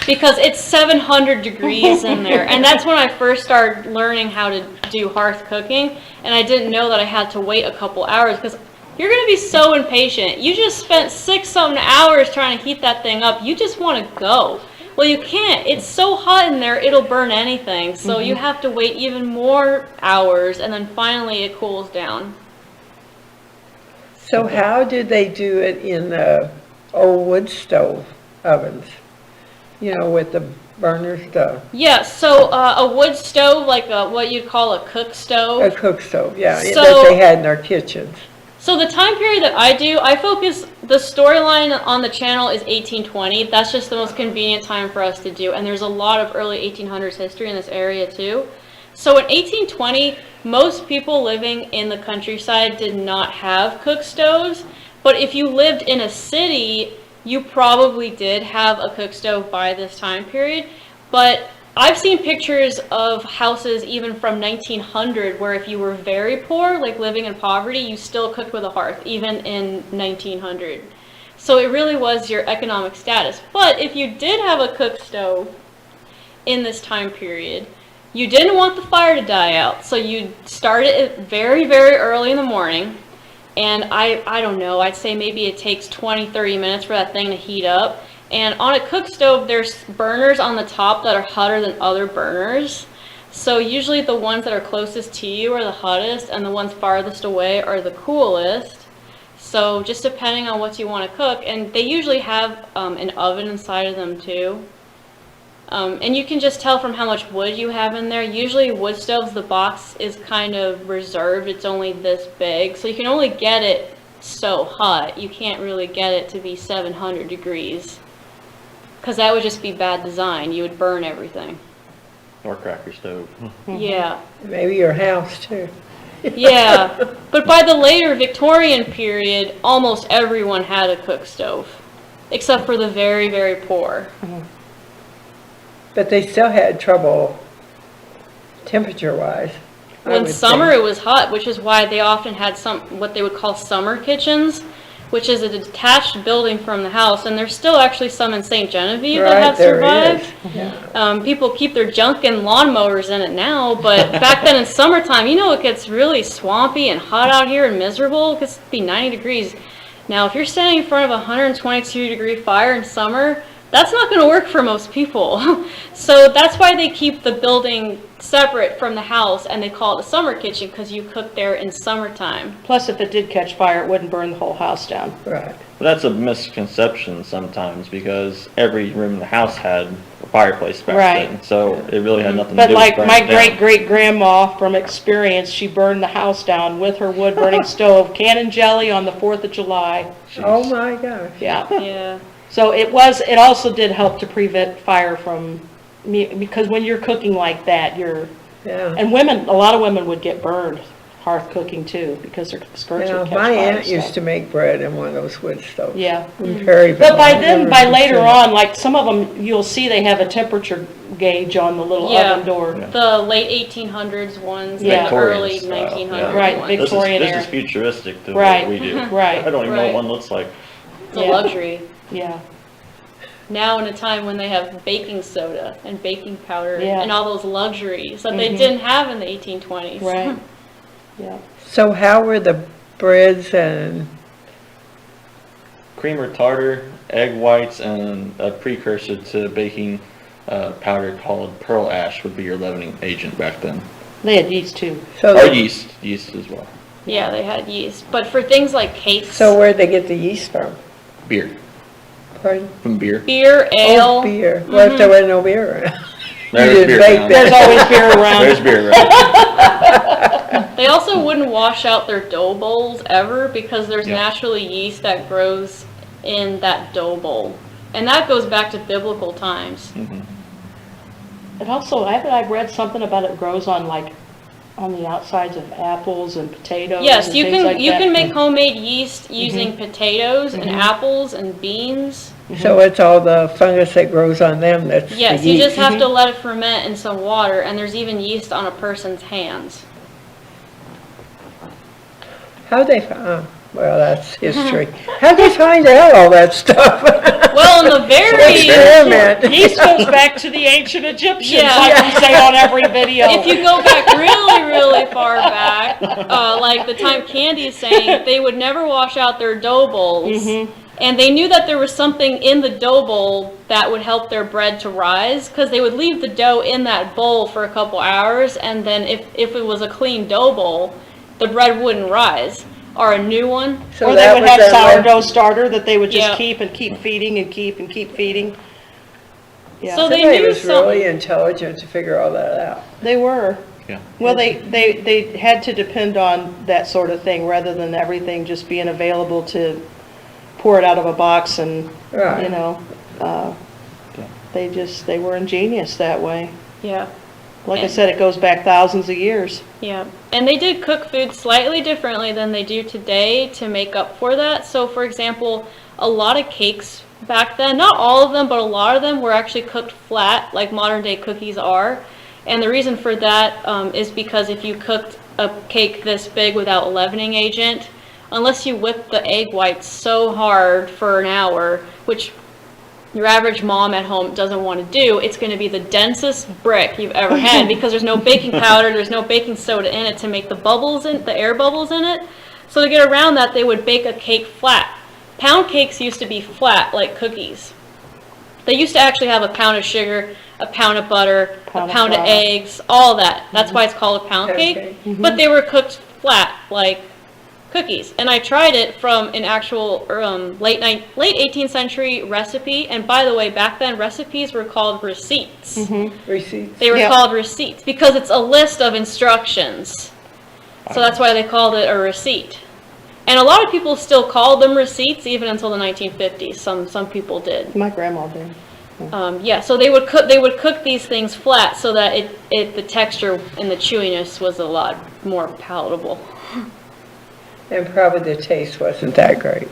because it's 700 degrees in there. And that's when I first started learning how to do hearth cooking, and I didn't know that I had to wait a couple hours because you're going to be so impatient. You just spent 6-something hours trying to heat that thing up. You just want to go. Well, you can't. It's so hot in there, it'll burn anything. So you have to wait even more hours, and then finally it cools down. So how did they do it in the old wood stove ovens? You know, with the burner stuff? Yeah, so a wood stove, like what you'd call a cook A stove. cook stove, yeah, So- that they had in their kitchens. So the time period that I do, I focus, the storyline on the channel is 1820. That's just the most convenient time for us to do. And there's a lot of early 1800s history in this area too. So in 1820, most people living in the countryside did not have cook stoves. But if you lived in a city, you probably did have a cook stove by this time period. But I've seen pictures of houses even from 1900 where if you were very poor, like living in poverty, you still cooked with a hearth, even in 1900. So it really was your economic status. But if you did have a cook stove in this time period, you didn't want the fire to die out. So you started it very, very early in the morning. And I don't know, I'd say maybe it takes 20, 30 minutes for that thing to heat up. And on a cook stove, there's burners on the top that are hotter than other burners. So usually the ones that are closest to you are the hottest, and the ones farthest away are the coolest. So just depending on what you want to cook, and they usually have an oven inside of them too. And you can just tell from how much wood you have in there. Usually wood stoves, the box is kind of reserved. It's only this big, so you can only get it so hot. You can't really get it to be 700 degrees. Because that would just be bad design. You would burn everything. Or cracker stove. Yeah. Maybe your house too. Yeah. But by the later Victorian period, almost everyone had a cook stove. Except for the very, very poor. But they still had trouble temperature-wise. I When would summer think. it was hot, which is why they often had what they would call summer kitchens, which is a detached building from the house, and there's still actually some in St. Genevieve that Right, have there survived. is. Yeah. People keep their junk and lawnmowers in it now, but back then in summertime, you know, it gets really swampy and hot out here and miserable. It gets to be 90 degrees. Now, if you're standing in front of a 122-degree fire in summer, that's not going to work for most people. So that's why they keep the building separate from the house, and they call it a summer kitchen, because you cook there in summertime. Plus, if it did catch fire, it wouldn't burn the whole house down. Right. But that's a misconception sometimes because every room in the house had a fireplace back Right. then. So it really had nothing to But do with like burning my it down. great-great-grandma, from experience, she burned the house down with her wood-burning stove, cannon jelly on the 4th of July. Oh my gosh. Yeah. Yeah. So it also did help to prevent fire from, because when you're cooking like that, Yeah. and women, a lot of women would get burned hearth cooking too, because their skirts Yeah, would catch my fire. aunt used to make bread in one of those wood stoves. Yeah. In Perryville. But by I then, never by later understood. on, like some of them, you'll see they have a temperature gauge on the little Yeah. oven door. Yeah. The late 1800s ones, Yeah. like the early Victorian style, 1900s yeah. Right, ones. big- Victorian this era. is futuristic to Right. what we do. Right. I don't even know Right. what one looks like. It's a Yeah. luxury. Yeah. Now in a time when they have baking soda and baking powder Yeah. and all those luxuries that they Mhm. didn't have in the 1820s. Right. Yeah. So how were the breads and cream or tartar, egg whites, and a precursor to baking powder called pearl ash would be your leavening agent back then. They had yeast too. So, Or yeast as well. Yeah, they had yeast. But for things like cakes, so where'd they get the yeast from? Beer. Pardon? From beer. beer, ale. Oh, beer. What if there was no beer around? There's didn't beer bake around. There's always beer around. There's beer around. They also wouldn't wash out their dough bowls ever because there's Yeah. naturally yeast that grows in that dough bowl. And that goes back to biblical times. And also, I've read something about it grows on on the outsides of apples and potatoes. Yes, and you things can like you that. can make homemade yeast using potatoes and apples and beans. So it's all the fungus that grows on them that's the Yes, you yeast. just have to let it ferment in some water, and there's even yeast on a person's hands. How'd they find, well, that's history. How'd they find out all that stuff? Well, in the very Experiment. Yeast goes back to the ancient Egyptians, Yeah. like we say on every video. if you go back really far back, like the time Candy's saying, they would never wash out their dough bowls. And they knew that there was something in the dough bowl that would help their bread to rise, because they would leave the dough in that bowl for a couple hours, and then if it was a clean dough bowl, the bread wouldn't rise. Or a new one. So Or they that would was have their sourdough starter that they would just Yeah. keep and keep feeding and keep and keep feeding. Yeah, So they Somebody knew was something. really intelligent to figure all that out. they were. Yeah. Well, they had to depend on that sort of thing rather than everything just being available to pour it out of a box and, Right. you know, they were ingenious that way. Yeah. Like I And- said, it goes back thousands of years. Yeah, and they did cook food slightly differently than they do today to make up for that. So, for example, a lot of cakes back then, not all of them, but a lot of them were actually cooked flat, like modern day cookies are. And the reason for that is because if you cooked a cake this big without a leavening agent, unless you whip the egg whites so hard for an hour, which your average mom at home doesn't want to do, it's going to be the densest brick you've ever had because there's no baking powder, there's no baking soda in it to make the air bubbles in it. So to get around that, they would bake a cake flat. Pound cakes used to be flat like cookies. They used to actually have a pound of sugar, a pound of butter, Pound a of pound of flour. eggs, all that. That's why it's called a pound Pound cake. cake. But they were cooked flat like cookies. And I tried it from an actual late 18th century recipe. And by the way, back then recipes were called receipts. Receipts. They were Yeah. called receipts because it's a list of instructions. So that's why they called it a receipt. And a lot of people still called them receipts even until the 1950s. Some people did. My grandma did. Yeah, so they would cook these things flat so that the texture and the chewiness was a lot more palatable. And probably the taste wasn't that great.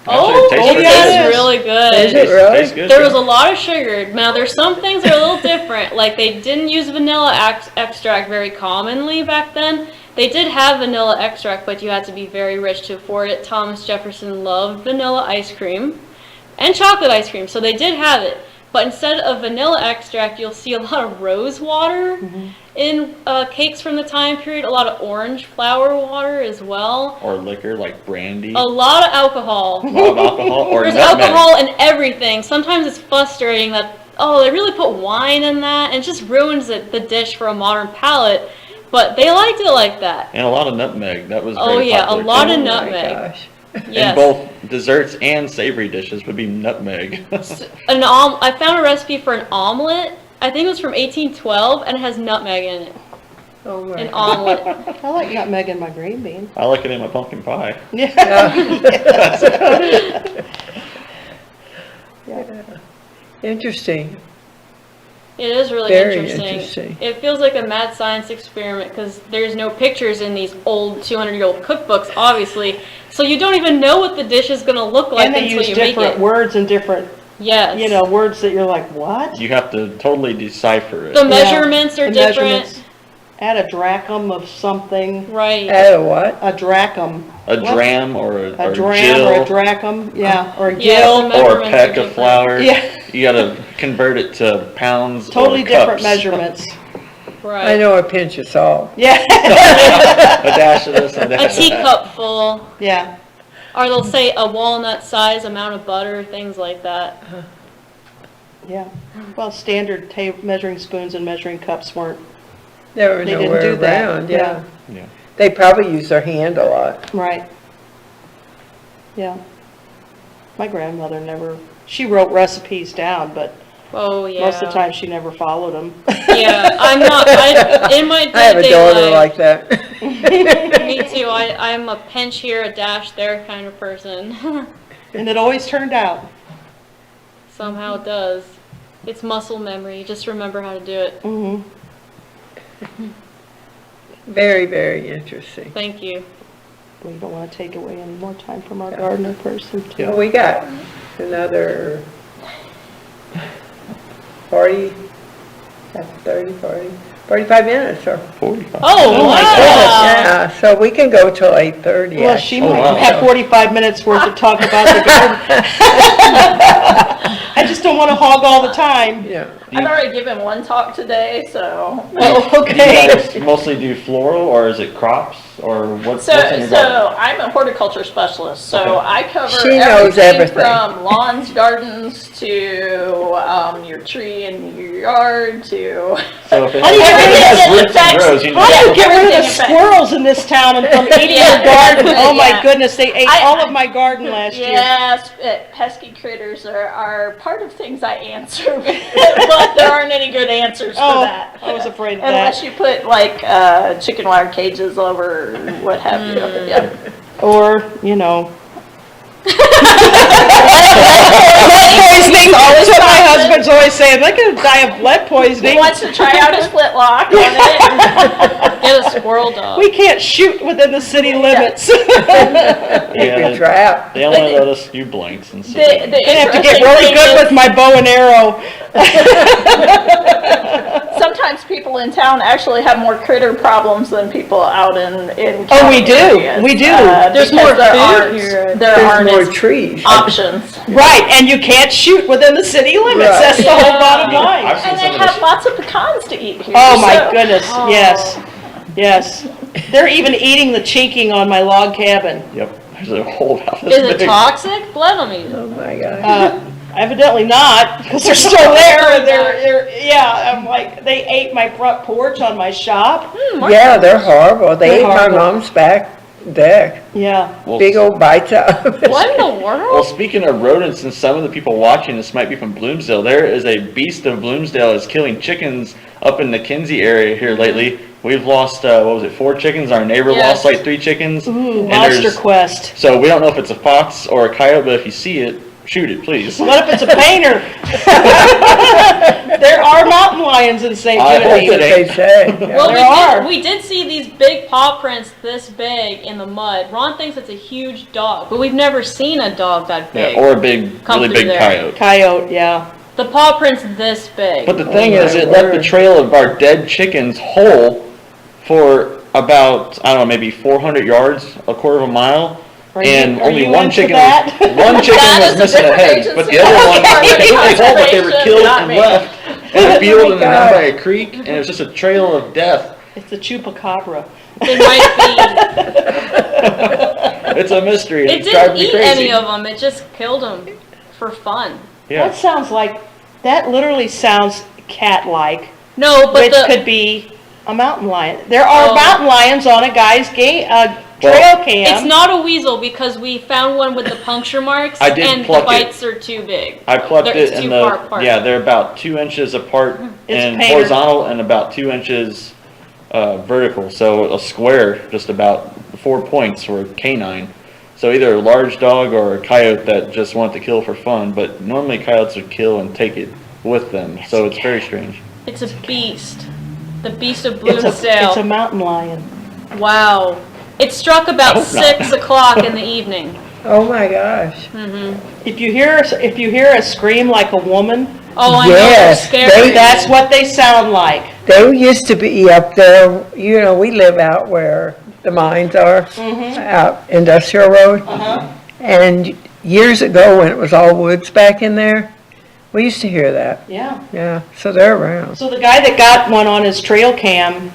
Oh, Actually, it tastes it pretty tastes good. really good. Is it really? Tastes good, There yeah. was a lot of sugar. Now, there's some things that are a little different. Like, they didn't use vanilla extract very commonly back then. They did have vanilla extract, but you had to be very rich to afford it. Thomas Jefferson loved vanilla ice cream and chocolate ice cream, so they did have it. But instead of vanilla extract, you'll see a lot of rose water in cakes from the time period, a lot of orange flower water as well, Or liquor like brandy. a lot of alcohol. A lot of alcohol or There's nutmeg. alcohol in everything. Sometimes it's frustrating that, oh, they really put wine in that, and it just ruins the dish for a modern palate. But they liked it like that. And a lot of nutmeg. That was Oh, very yeah, a popular, lot too. of Oh my nutmeg. gosh. Yes. In both desserts and savory dishes would be nutmeg. I found a recipe for an omelet. I think it was from 1812, and it has nutmeg in it. Oh my. An omelet. I like nutmeg in my green bean. I like it in my pumpkin pie. Interesting. It is really Very interesting. interesting. It feels like a mad science experiment because there's no pictures in these old 200-year-old cookbooks, obviously. So you don't even know what the dish is going to look like And they until use you make different it. words and different, Yes. you know, words that you're like, what? You have to totally decipher it. The measurements are The different. measurements. Add a drachm of something. Right. Add a what? A drachm. A What? dram or A a dram gill or a drachm, yeah, or a Yeah, gill. the or a measurements are peck of different. flour. Yeah. You gotta convert it to pounds Totally or different cups. measurements. Right. I know a pinch of salt. Yeah, A dash of this and a A dash of that. teacup full. yeah. Or they'll say a walnut size amount of butter, things like that. Yeah. Well, standard measuring spoons and measuring cups weren't, They were They didn't nowhere do that, around, yeah. Yeah. They probably use their hand a lot. right. Yeah. My grandmother never, she wrote recipes down, but Oh, yeah. most of the time she never followed them. Yeah, I'm not, in my I have a day-to-day daughter like life, that. me too, I'm a pinch here, a dash there kind of person. And it always turned out. Somehow it does. It's muscle memory, just remember how to do it. Mm-hmm. Very, very interesting. Thank you. We don't want to take away any more time from our gardener person, Well, too. we got another 40, 45 minutes or. 45. Oh, my wow. Yeah, so we can go till 8:30. Well, she actually. might wow. have 45 minutes worth to talk about the garden. I just don't want to hog all the time. Yeah. I've already given one talk today, so. Oh, Do you okay. guys mostly do floral, or is it crops, or what's in your garden? So I'm a horticulture specialist, so Okay. I cover She knows everything. from lawns, gardens, to your tree in your yard, to. So if it How do you has, if it has everything roots and affects- grows, you know. How do you get rid of the Everything affects- squirrels in this town and from eating Yeah. your garden? Oh, my Yeah. goodness, they ate I- all of my garden last year. Yes, pesky critters are part of things I answer, but there aren't any good answers for Oh, that. I was afraid of Unless that. you put like chicken wire cages over what have you. Yeah. Or, you know. Always That's what my something. husband's always saying, they're going to die of lead He poisoning. wants to try out his flintlock on it. Get a squirrel dog. We can't shoot within the city limits. You Yeah, can trap. they only let us do blanks and stuff. The I have to get interesting really thing good is with my bow and arrow. sometimes people in town actually have more critter problems than people out in Oh, we county do. areas. We do. There's Because more there food aren't- here. There There's aren't more as trees. options. Right, and you can't shoot within the city limits. Right. That's the whole Yeah. bottom I've line. seen And they some of have this. lots of pecans to eat here. Oh, my so- goodness, yes, yes. They're even eating the chinking on my log cabin. Yep, there's a hole about this Is it big. toxic? Let them eat it. Oh, my God. Evidently not, because they're still there, and yeah, I'm like, they ate my front porch on my shop. Yeah, they're horrible. They They're ate my horrible. mom's back deck. Yeah, Well, Big old bites out of it. What in the Well, world? speaking of rodents, and some of the people watching this might be from Bloomsdale, there is a beast of Bloomsdale is killing chickens up in the Kinsey area here lately. We've lost, 4 chickens. Our neighbor Yes. lost like 3 chickens. ooh, And Monster there's- Quest. So we don't know if it's a fox or a coyote, but if you see it, shoot it, please. What if it's a painter? There are mountain lions in St. I hope That's Genevieve. what they say. Yeah. Well, There are. we did see these big paw prints this big in the mud. Ron thinks it's a huge dog, but we've never seen a dog that big. Yeah, or a big, Come really through big there. coyote. Coyote, yeah. The paw print's this big. But the thing Oh, is, my it left the word. trail of our dead chickens whole for about, I don't know, maybe 400 yards, a quarter of a mile. Are And you only one into chicken, that? one chicken That was is a missing a different head, but the agency. other one, Okay. completely whole, but they were killed Not and me. left in a field and then God. by a creek, and it was just a trail of death. It's the chupacabra. It might It's a mystery, be. and It it's driving didn't me eat crazy. any of them. It just killed them for fun. That Yeah, sounds like, that literally sounds cat-like, No, but which the could be a mountain lion. There are Oh. mountain lions on a guy's trail Well, cam. it's not a weasel because we found one with the puncture marks I did and the pluck it. bites are too big. I plucked They're- it it's in too the, far apart. yeah, they're about 2 inches apart It's and painter. horizontal and about 2 inches vertical, so a square, just about 4 points were canine. So either a large dog or a coyote that just wanted to kill for fun, but normally coyotes would kill and take it with them, so it's very strange. It's a beast. The beast of It's a Bloomsdale. mountain lion. Wow. It struck about Hope not. 6 o'clock in the evening. Oh, my gosh. If you hear a scream like a woman, Oh, I know, Yes, they're scary. that's what they sound like. They used to be up there, you know, we live out where the mines are, out Industrial Road. And years ago, when it was all woods back in there, we used to hear that. Yeah. Yeah, so they're around. So the guy that got one on his trail cam,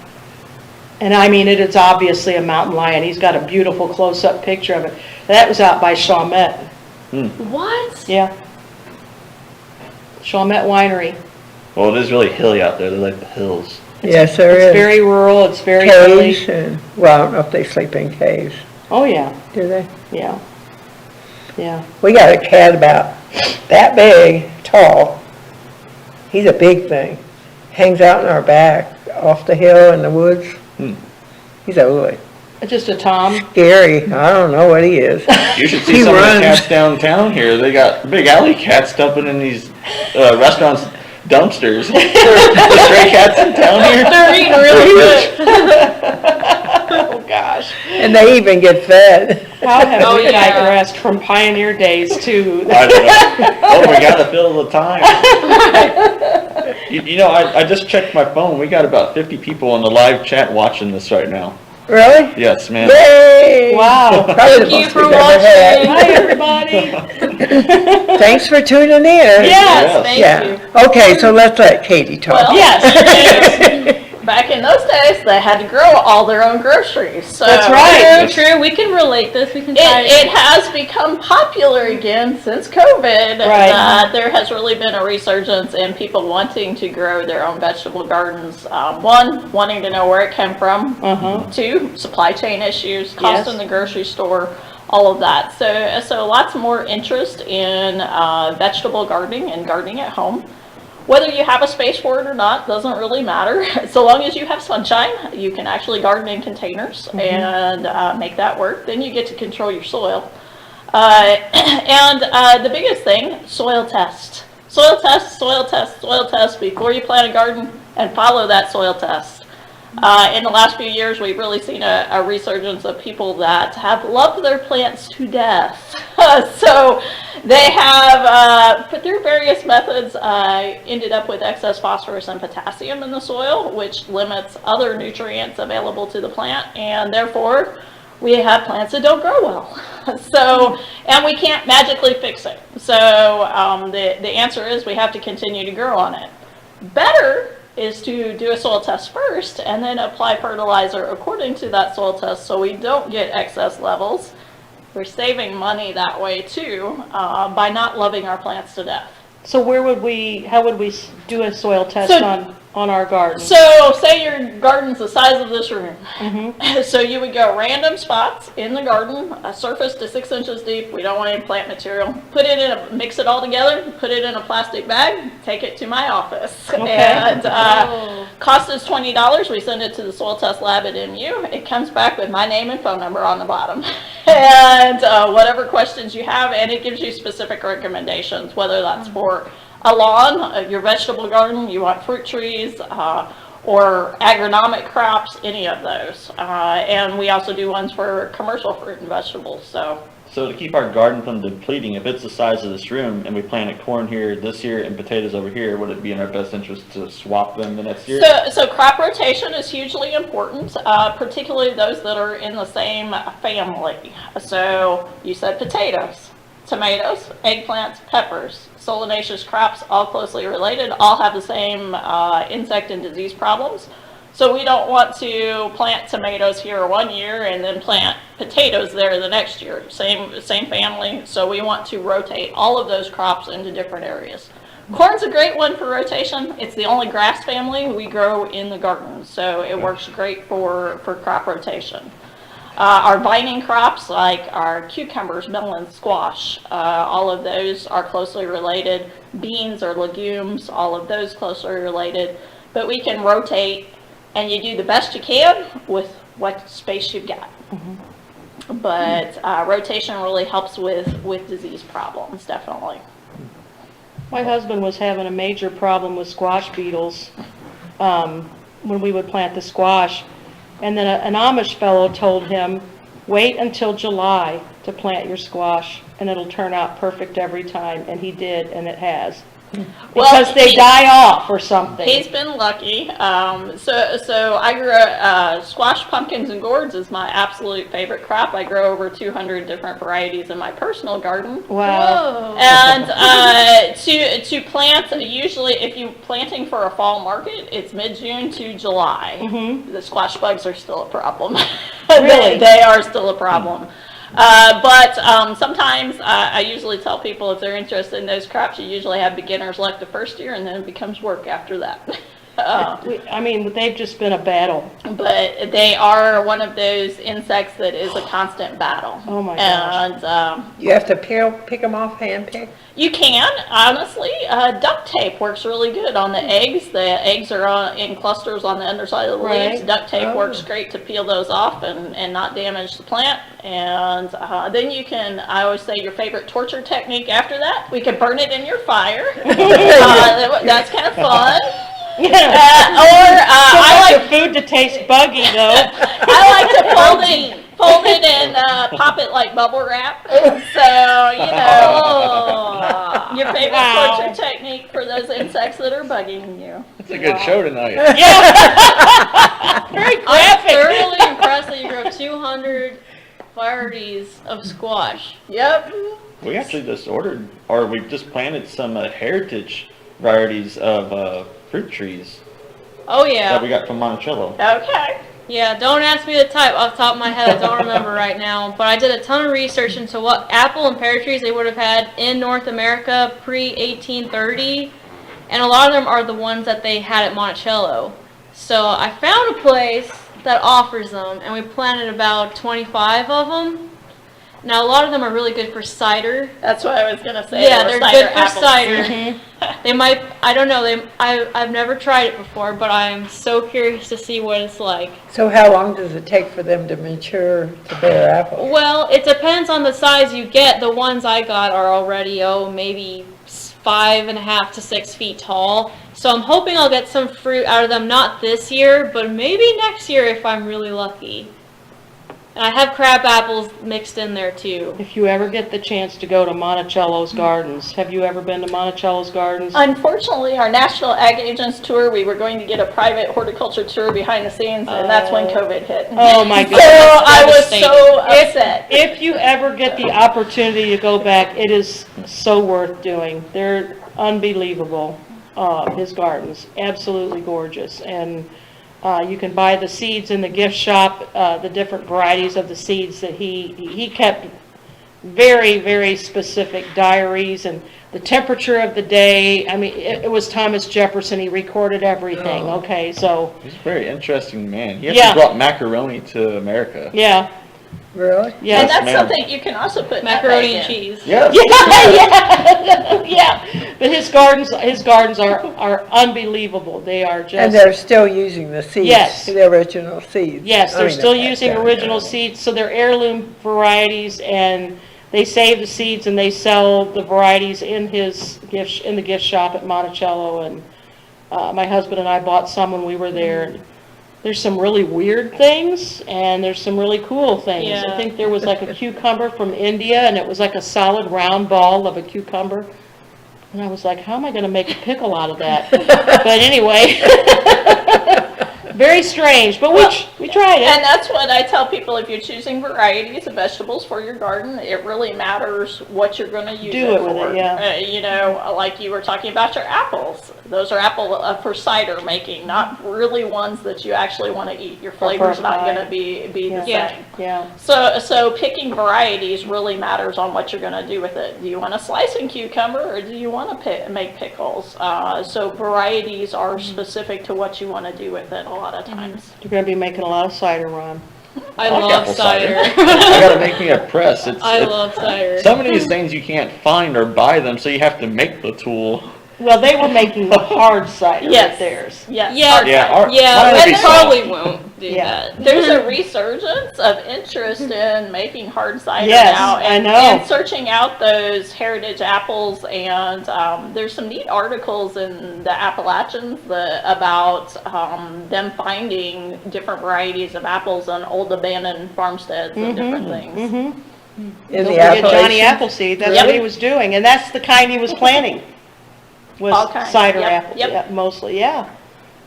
and I mean, it is obviously a mountain lion. He's got a beautiful close-up picture of it. That was out by Chalmette, What? yeah. Chalmette Winery. Well, it is really hilly out there. They're like the hills. Yes, there It's is. very rural, it's very hilly. Caves and, well, I don't know if they sleep in caves, Oh, yeah, do they? yeah, yeah. We got a cat about that big, tall. He's a big thing. Hangs out in our back, off the hill in the woods. He's ugly, Just a Tom. scary. I don't know what he is. You should He see some of runs. the cats downtown here. They got big alley cats dumping in these restaurants dumpsters. The stray cats in town here. They're eating really good. Oh, gosh. And they even get fed. How have Oh, we yeah. digressed from Pioneer Days to, I don't know. Oh, we got to fill the time. You know, I just checked my phone. We got about 50 people in the live chat watching this right now. Really? Yes, ma'am. Yay! wow. Probably the Thank you most for we've ever had. watching. Hi, everybody. Thanks for tuning in. Yes, thank you. Yeah. Okay, so let's let Katie talk. Well, Yes. back in those days, they had to grow all their own groceries. So That's right. True, we can relate this, we can It has become popular again since COVID. Right. There has really been a resurgence in people wanting to grow their own vegetable gardens. One, wanting to know where it came from. Uh-huh. Two, supply chain issues, cost Yes. in the grocery store, all of that. So lots more interest in vegetable gardening and gardening at home. Whether you have a space for it or not doesn't really matter. So long as you have sunshine, you can actually garden in containers and make that work. Then you get to control your soil. And the biggest thing, soil test. Soil test, soil test, soil test before you plant a garden, and follow that soil test. In the last few years, we've really seen a resurgence of people that have loved their plants to death. So they have, through various methods, ended up with excess phosphorus and potassium in the soil, which limits other nutrients available to the plant, and therefore we have plants that don't grow well. So, and we can't magically fix it. So the answer is we have to continue to grow on it. Better is to do a soil test first and then apply fertilizer according to that soil test so we don't get excess levels. We're saving money that way too, by not loving our plants to death. So how would we do a soil test So- on our garden? So say your garden's the size of this room. So you would go random spots in the garden, a surface to 6 inches deep. We don't want any plant material. Put it in mix it all together, put it in a plastic bag, take it to my office. Okay. And cost is $20. We send it to the soil test lab at MU. It comes back with my name and phone number on the bottom. And whatever questions you have, and it gives you specific recommendations, whether that's for a lawn, your vegetable garden, you want fruit trees, or agronomic crops, any of those. And we also do ones for commercial fruit and vegetables. So So to keep our garden from depleting, if it's the size of this room and we planted corn here this year and potatoes over here, would it be in our best interest to swap them the next year? So crop rotation is hugely important, particularly those that are in the same family. So you said potatoes, tomatoes, eggplants, peppers, solanaceous crops, all closely related, all have the same insect and disease problems. So we don't want to plant tomatoes here one year and then plant potatoes there the next year. Same family. So we want to rotate all of those crops into different areas. Corn's a great one for rotation. It's the only grass family we grow in the garden. So it works great for crop rotation. Our vining crops like our cucumbers, melons, squash, all of those are closely related. Beans or legumes, all of those closely related. But we can rotate, and you do the best you can with what space you've got. But rotation really helps with disease problems, definitely. My husband was having a major problem with squash beetles when we would plant the squash. And then an Amish fellow told him, wait until July to plant your squash and it'll turn out perfect every time. And he did, and it has. Because they die off or something. He's been lucky. So I grew squash, pumpkins, and gourds is my absolute favorite crop. I grow over 200 different varieties in my personal garden. Wow. And to plant, usually if you're planting for a fall market, it's mid-June to July. The squash bugs are still a problem. Really? They are still a problem. But sometimes I usually tell people if they're interested in those crops, you usually have beginners like the first year, and then it becomes work after that. I mean, they've just been a battle. But they are one of those insects that is a constant battle. Oh my gosh. And You have to pick them off, hand pick? you can, honestly, duct tape works really good on the eggs. The eggs are in clusters on the underside of the leaves. Right. Duct tape Oh. works great to peel those off and not damage the plant. And then you can, I always say your favorite torture technique after that, we can burn it in your fire. That's kind of fun. I like food to taste buggy though. I like to fold it and pop it like bubble wrap. So, you know, your favorite Wow. torture technique for those insects that are bugging you. It's a good show tonight. Very I'm graphic. thoroughly impressed that you grew 200 varieties of squash. Yep. We actually just ordered, or we've just planted some heritage varieties of fruit trees Oh that we yeah. got from Monticello. Okay. Yeah, don't ask me the type off the top of my head. I don't remember right now. But I did a ton of research into what apple and pear trees they would have had in North America pre-1830. And a lot of them are the ones that they had at Monticello. So I found a place that offers them, and we planted about 25 of them. Now, a lot of them are really good for cider. That's what I was going to say. Yeah, They were they're good for apples. cider. They might, I don't know, I've never tried it before, but I'm so curious to see what it's like. So how long does it take for them to mature to bear apples? Well, it depends on the size you get. The ones I got are already, maybe 5.5 to 6 feet tall. So I'm hoping I'll get some fruit out of them, not this year, but maybe next year if I'm really lucky. And I have crab apples mixed in there too. If you ever get the chance to go to Monticello's Gardens, have you ever been to Monticello's Gardens? Unfortunately, our National Ag Agents tour, we were going to get a private horticulture tour behind the scenes, and that's when COVID hit. Oh my So goodness. I was devastating. so upset. If you ever get the opportunity to go back, it is so worth doing. They're unbelievable, his gardens, absolutely gorgeous. And you can buy the seeds in the gift shop, the different varieties of the seeds that he kept very, very specific diaries and the temperature of the day. I mean, it was Thomas Jefferson. He recorded everything. Okay, so, He's a very interesting man. He Yeah. actually brought macaroni to America. yeah, Really? yeah. And that's ma'am. something you can also put Macaroni and nutmeg in. cheese. Yeah. Yeah, but his gardens are unbelievable. They are just. And they're still using the seeds? Yes. The original seeds? Yes, I they're mean, still that's using very original good. seeds, so they're heirloom varieties, and they save the seeds and they sell the varieties in the gift shop at Monticello. And my husband and I bought some when we were there. And there's some really weird things, and there's some really cool things. I Yeah. think there was like a cucumber from India, and it was like a solid round ball of a cucumber. And I was like, how am I gonna make a pickle out of that? But anyway, very strange, but we tried it. And that's what I tell people, if you're choosing varieties of vegetables for your garden, it really matters what you're going to use Do it with for. it, yeah. You know, like you were talking about your apples. Those are apple for cider making, not really ones that you actually want to eat. Your flavor's not pie. going to be the Yeah. same. Yeah. So picking varieties really matters on what you're going to do with it. Do you want to slice in cucumber, or do you want to make pickles? So varieties are specific to what you want to do with it a lot of times. You're gonna be making a lot of cider, Ron. I like love apple cider. cider. I gotta make me a press. I love cider. Some of these things you can't find or buy them, so you have to make the tool. Well, they were making the hard cider Yes. with theirs. Yes. Yeah, hard Yeah, cider. our- Yeah, mine would and be they soft. probably won't do Yeah. that. There's a resurgence of interest in making hard cider Yes, now, and, I know. and searching out those heritage apples. And there's some neat articles in the Appalachians about them finding different varieties of apples on old abandoned farmsteads and different things. In Don't the forget Johnny Appalachians? Appleseed, that's Yep. what he was doing, and that's the kind he was planting. Was All kinds, cider yep, apples, yep. yeah, mostly, yeah.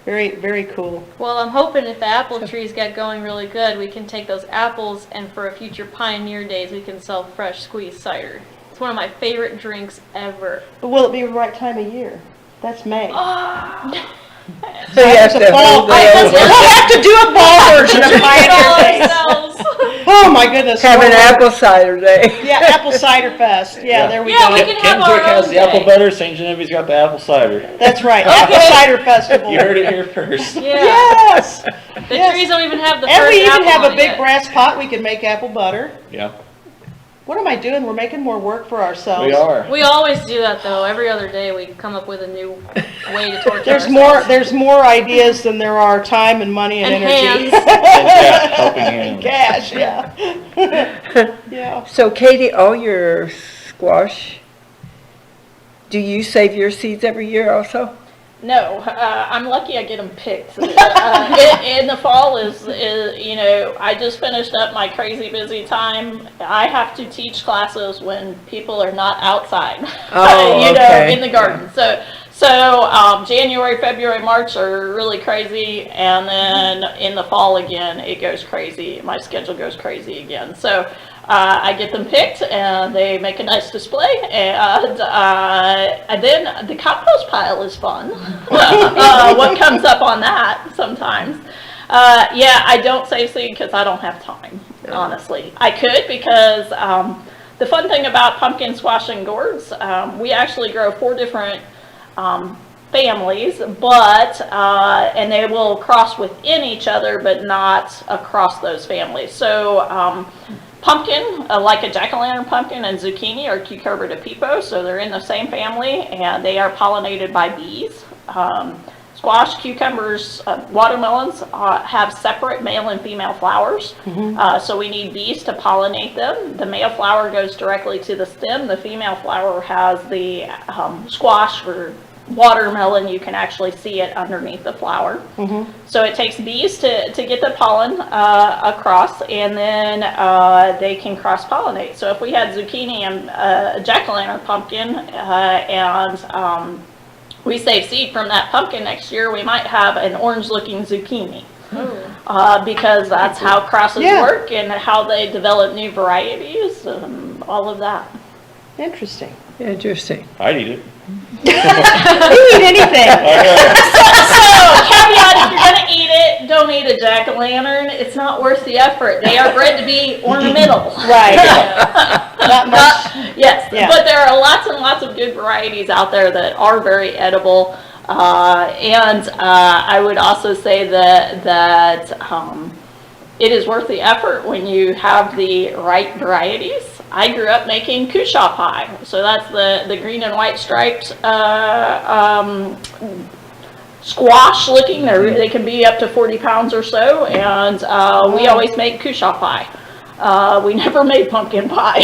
Very, very cool. Well, I'm hoping if the apple trees get going really good, we can take those apples and for a future Pioneer Days, we can sell fresh squeezed cider. It's one of my favorite drinks ever. But will it be the right time of year? That's May. So you have to Fall- hold those. We'll have to do a fall version of Pioneer Days. Ourselves. Oh, my goodness. Have an Well, apple cider day. Yeah, apple cider fest. Yeah, there we Yeah, go. we can have our Kinswick has own the apple day. butter, St. Genevieve's got the apple cider. That's right, apple cider festival. You heard it here first. Yeah. Yes. The Yes. trees don't even have the And first we even apple have on a it big yet. brass pot we can make apple butter. Yeah, What am I doing? We're making more work for ourselves. we are. We always do that though. Every other day we come up with a new way to torture There's more ideas than there are time and money and And energy. hands. Yeah, helping hands. Cash, yeah. Yeah. So Katie, all your squash, do you save your seeds every year also? No, I'm lucky I get them picked. In the fall is, you know, I just finished up my crazy busy time. I have to teach classes when people are not outside, Oh, you know, okay. in the garden. So January, February, March are really crazy, and then in the fall again, it goes crazy. My schedule goes crazy again. So I get them picked, and they make a nice display, and then the compost pile is fun. What comes up on that sometimes. Yeah, I don't save seed because I don't have time, honestly. I could because the fun thing about pumpkin, squash, and gourds, we actually grow 4 different families, but and they will cross within each other, but not across those families. So pumpkin, like a jack-o'-lantern pumpkin, and zucchini are Cucurbita pepo, so they're in the same family, and they are pollinated by bees. Squash, cucumbers, watermelons have separate male and female flowers, so we need bees to pollinate them. The male flower goes directly to the stem. The female flower has the squash or watermelon. You can actually see it underneath the flower. So it takes bees to get the pollen across, and then they can cross-pollinate. So if we had zucchini and a jack-o'-lantern pumpkin and we save seed from that pumpkin next year, we might have an orange-looking zucchini. Because that's how crosses work and how they develop new varieties, all of that. Interesting. Interesting. I'd eat it. You eat anything. So, caveat, if you're gonna eat it, don't eat a jack-o'-lantern. It's not worth the effort. They are bred to be ornamental. Right. Not much. Yes, Yeah. but there are lots and lots of good varieties out there that are very edible. And I would also say that it is worth the effort when you have the right varieties. I grew up making kusha pie, so that's the green and white striped squash looking. They can be up to 40 pounds or so, and we always make kusha pie. We never made pumpkin pie.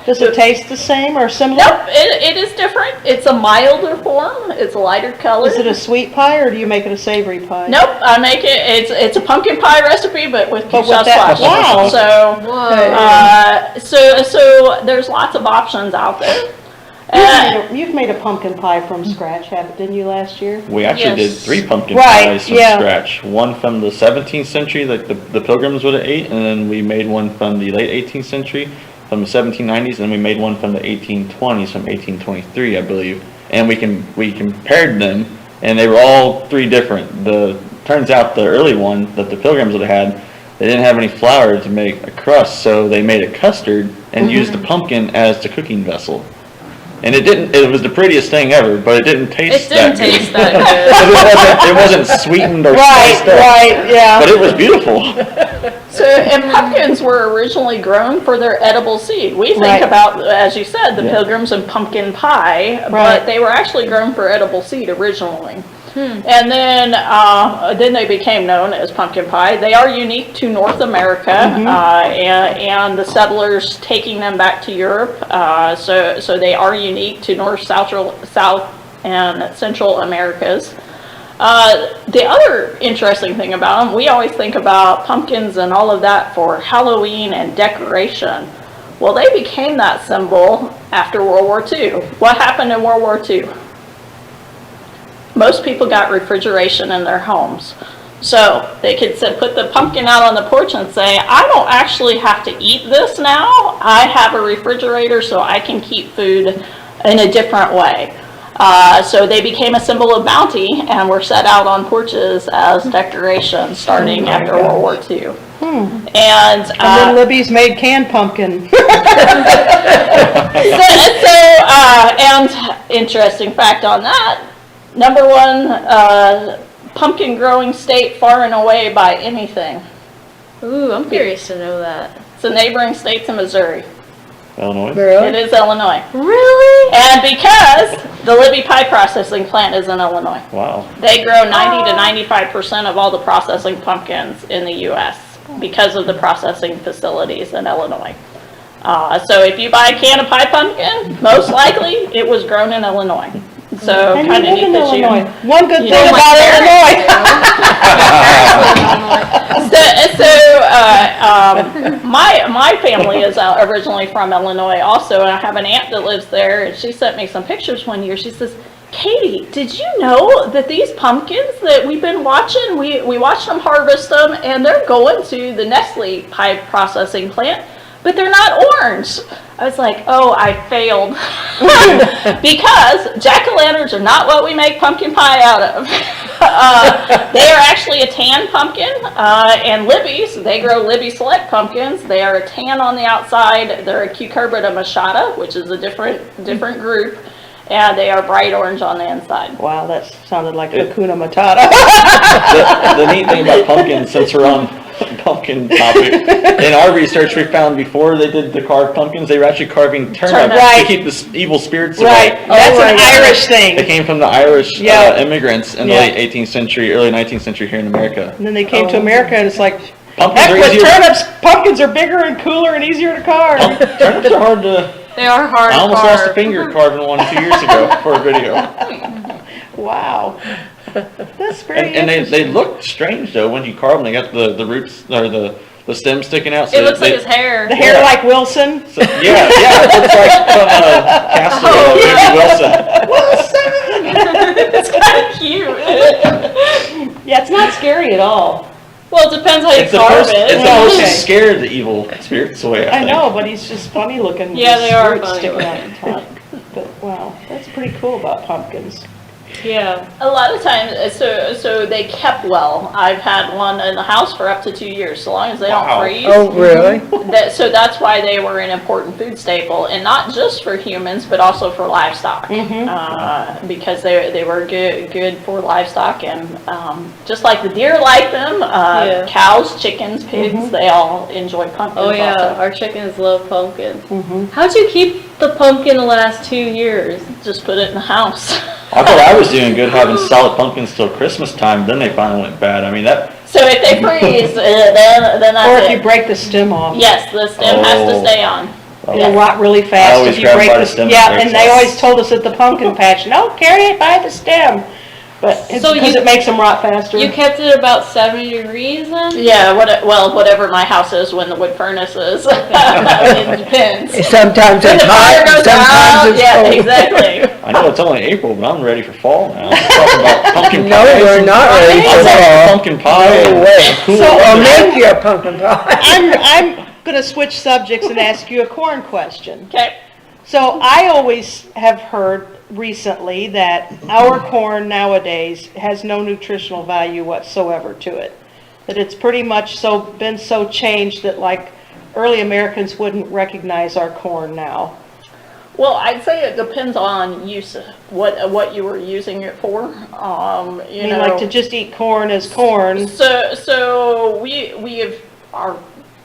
Does it taste the same or similar? Nope, it is different. It's a milder form. It's a lighter color. Is it a sweet pie or do you make it a savory pie? Nope, I make it. It's a pumpkin pie recipe, but with But kusha with that- squash. wow. So there's lots of options out there. You've made a pumpkin pie from scratch, didn't you, last year? We actually did Yes. 3 pumpkin Right, pies from yeah. scratch. One from the 17th century, like the Pilgrims would have ate, and then we made one from the late 18th century, from the 1790s, and we made one from the 1820s, from 1823, I believe. And we compared them, and they were all 3 different. Turns out the early one that the Pilgrims would have had, they didn't have any flour to make a crust, so they made a custard and used the pumpkin as the cooking vessel. And it was the prettiest thing ever, but it didn't taste that good. It wasn't sweetened or spiced up. Right, yeah. But it was beautiful. So, and pumpkins were originally grown for their edible seed. We think Right. about, as you said, the Yeah. Pilgrims and pumpkin pie, Right. but they were actually grown for edible seed originally. And then they became known as pumpkin pie. They are unique to North America, and the settlers taking them back to Europe. So they are unique to North, South, and Central Americas. The other interesting thing about them, we always think about pumpkins and all of that for Halloween and decoration. Well, they became that symbol after World War II. What happened in World War II? Most people got refrigeration in their homes. So they could put the pumpkin out on the porch and say, I don't actually have to eat this now. I have a refrigerator so I can keep food in a different way. So they became a symbol of bounty and were set out on porches as decorations starting after World War II. And And, then Libby's made canned pumpkin. and interesting fact on that, number one, pumpkin growing state far and away by anything. Ooh, I'm curious to know that. It's a neighboring state to Missouri. Illinois? It Really? is Illinois. Really? And because the Libby pie processing plant is in Illinois, Wow. they grow 90 to 95% of all the processing pumpkins in the U.S. because of the processing facilities in Illinois. So if you buy a can of pie pumpkin, most likely it was grown in Illinois. So And you kind of live neat in that you. Illinois. One good You thing know, my about Illinois. My family is originally from Illinois also, and I have an aunt that lives there, and she sent me some pictures one year. She says, Katie, did you know that these pumpkins that we've been watching, we watched them harvest them, and they're going to the Nestle pie processing plant, but they're not orange. I was like, oh, I failed. Because jack-o'-lanterns are not what we make pumpkin pie out of. They are actually a tan pumpkin, and Libby's, they grow Libby Select pumpkins. They are a tan on the outside. They're a Cucurbita machata, which is a different group, and they are bright orange on the inside. Wow, that sounded like Hakuna Matata. The neat thing about pumpkins, since we're on pumpkin topic, in our research we found before they did the carved pumpkins, they were actually carving turnips Right. to keep the evil spirits Right, away. that's an Irish They thing. came from the Irish Yeah. immigrants in the Yeah. late 18th century, early 19th century here in America. And then they came to America and it's like, Pumpkins heck are with easier. turnips, pumpkins are bigger and cooler and easier to carve. Turnips are hard to. They are hard I almost lost a carved. finger carving one 2 years ago for a video. Wow. That's very And they interesting. look strange though when you carve them. They got the roots or the stems sticking out. So It looks they, like his hair. The hair like Wilson. So, yeah, it looks like from Castaway, Wilson. It's kind of cute. Yeah, it's not scary at all. Well, it depends how you It's carve supposed, it. it's supposed Okay. to scare the evil spirits away. I know, but he's just funny looking. Yeah, with they are roots funny sticking out looking. the top. But wow, that's pretty cool about pumpkins. Yeah. A lot of times, so they kept well. I've had one in the house for up to 2 years, so long as they Wow. don't freeze. Oh, really? So that's why they were an important food staple, and not just for humans, but also for livestock. Because they were good for livestock, and just like the deer like them, Yeah. cows, chickens, pigs, they all enjoy pumpkins. Oh yeah, also. our chickens love pumpkin. How'd you keep the pumpkin the last 2 years? Just put it in the house. I thought I was doing good having solid pumpkins till Christmas time. Then they finally went bad. I mean that. So if they freeze, then that's Or if it. you break the stem off. Yes, the stem has to Oh. stay on. It'll rot really I fast always if you grab break by the the stem Yeah, and and break they it. always told us at the pumpkin patch, no, carry it by the stem. But it's So because you- it makes them rot faster. You kept it about 70 degrees then? Yeah, whatever my house is when the wood furnace is. It depends. Sometimes When it's the fire hot, goes out, sometimes it's yeah, cold. exactly. I know it's only April, but I'm ready for fall now. Let's talk about pumpkin No, pie. we're not ready I for love fall. pumpkin pie. No way. Cool So I'll weather. make you a pumpkin pie. I'm gonna switch subjects and ask you a corn question. Okay. So I always have heard recently that our corn nowadays has no nutritional value whatsoever to it. That it's pretty much been so changed that like early Americans wouldn't recognize our corn now. Well, I'd say it depends on use, what you were using it for. I mean, like to just eat corn as corn. So we have, our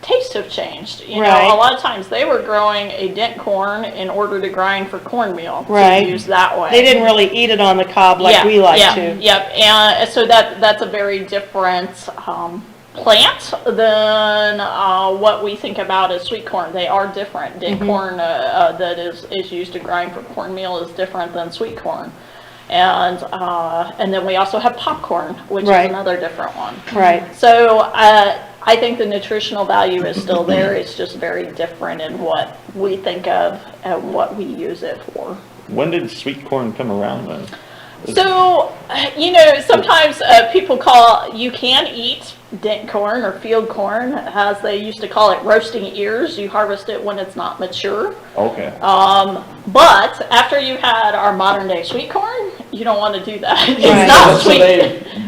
tastes have changed. You know, Right. a lot of times they were growing a dent corn in order to grind for cornmeal Right. to use that way. They didn't really eat it on the cob like we like to. Yep, and so that's a very different plant than what we think about as sweet corn. They are different. Dent corn that is used to grind for cornmeal is different than sweet corn. And then we also have popcorn, which Right. is another different one. Right. So I think the nutritional value is still there. It's just very different in what we think of and what we use it for. When did sweet corn come around then? So, you know, sometimes people you can eat dent corn or field corn, as they used to call it, roasting ears. You harvest it when it's not mature. Okay. But after you had our modern day sweet corn, you don't want to do that. It's Right. not So sweet. they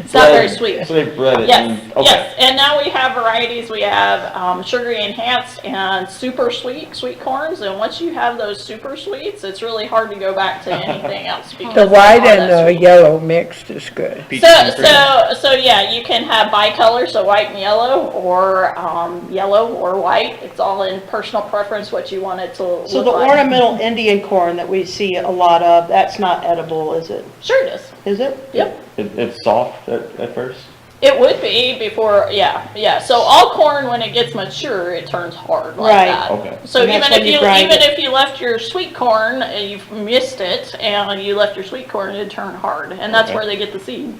It's not very bread- sweet. So they bread it Yes, and, okay. yes, and now we have varieties, we have sugary enhanced and super sweet corns, and once you have those super sweets, it's really hard to go back to anything else because The they white are and that the sweet. yellow mixed is good. Peaches and cream. So yeah, you can have bicolor, so white and yellow, or yellow or white. It's all in personal preference what you want it to look like. So the ornamental Indian corn that we see a lot of, that's not edible, is it? Sure it is. Is it? Yep. It's soft at first? It would be before, yeah. So all corn, when it gets mature, it turns hard like Right. that. Okay. So And even that's when you grind even it. if you left your sweet corn and you've missed it and you left your sweet corn, it'd turn hard, and that's Okay. where they get the seed.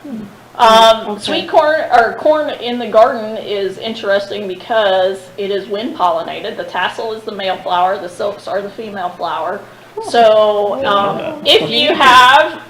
Okay. Sweet corn or corn in the garden is interesting because it is wind pollinated. The tassel is the male flower, the silks are the female flower. So if you have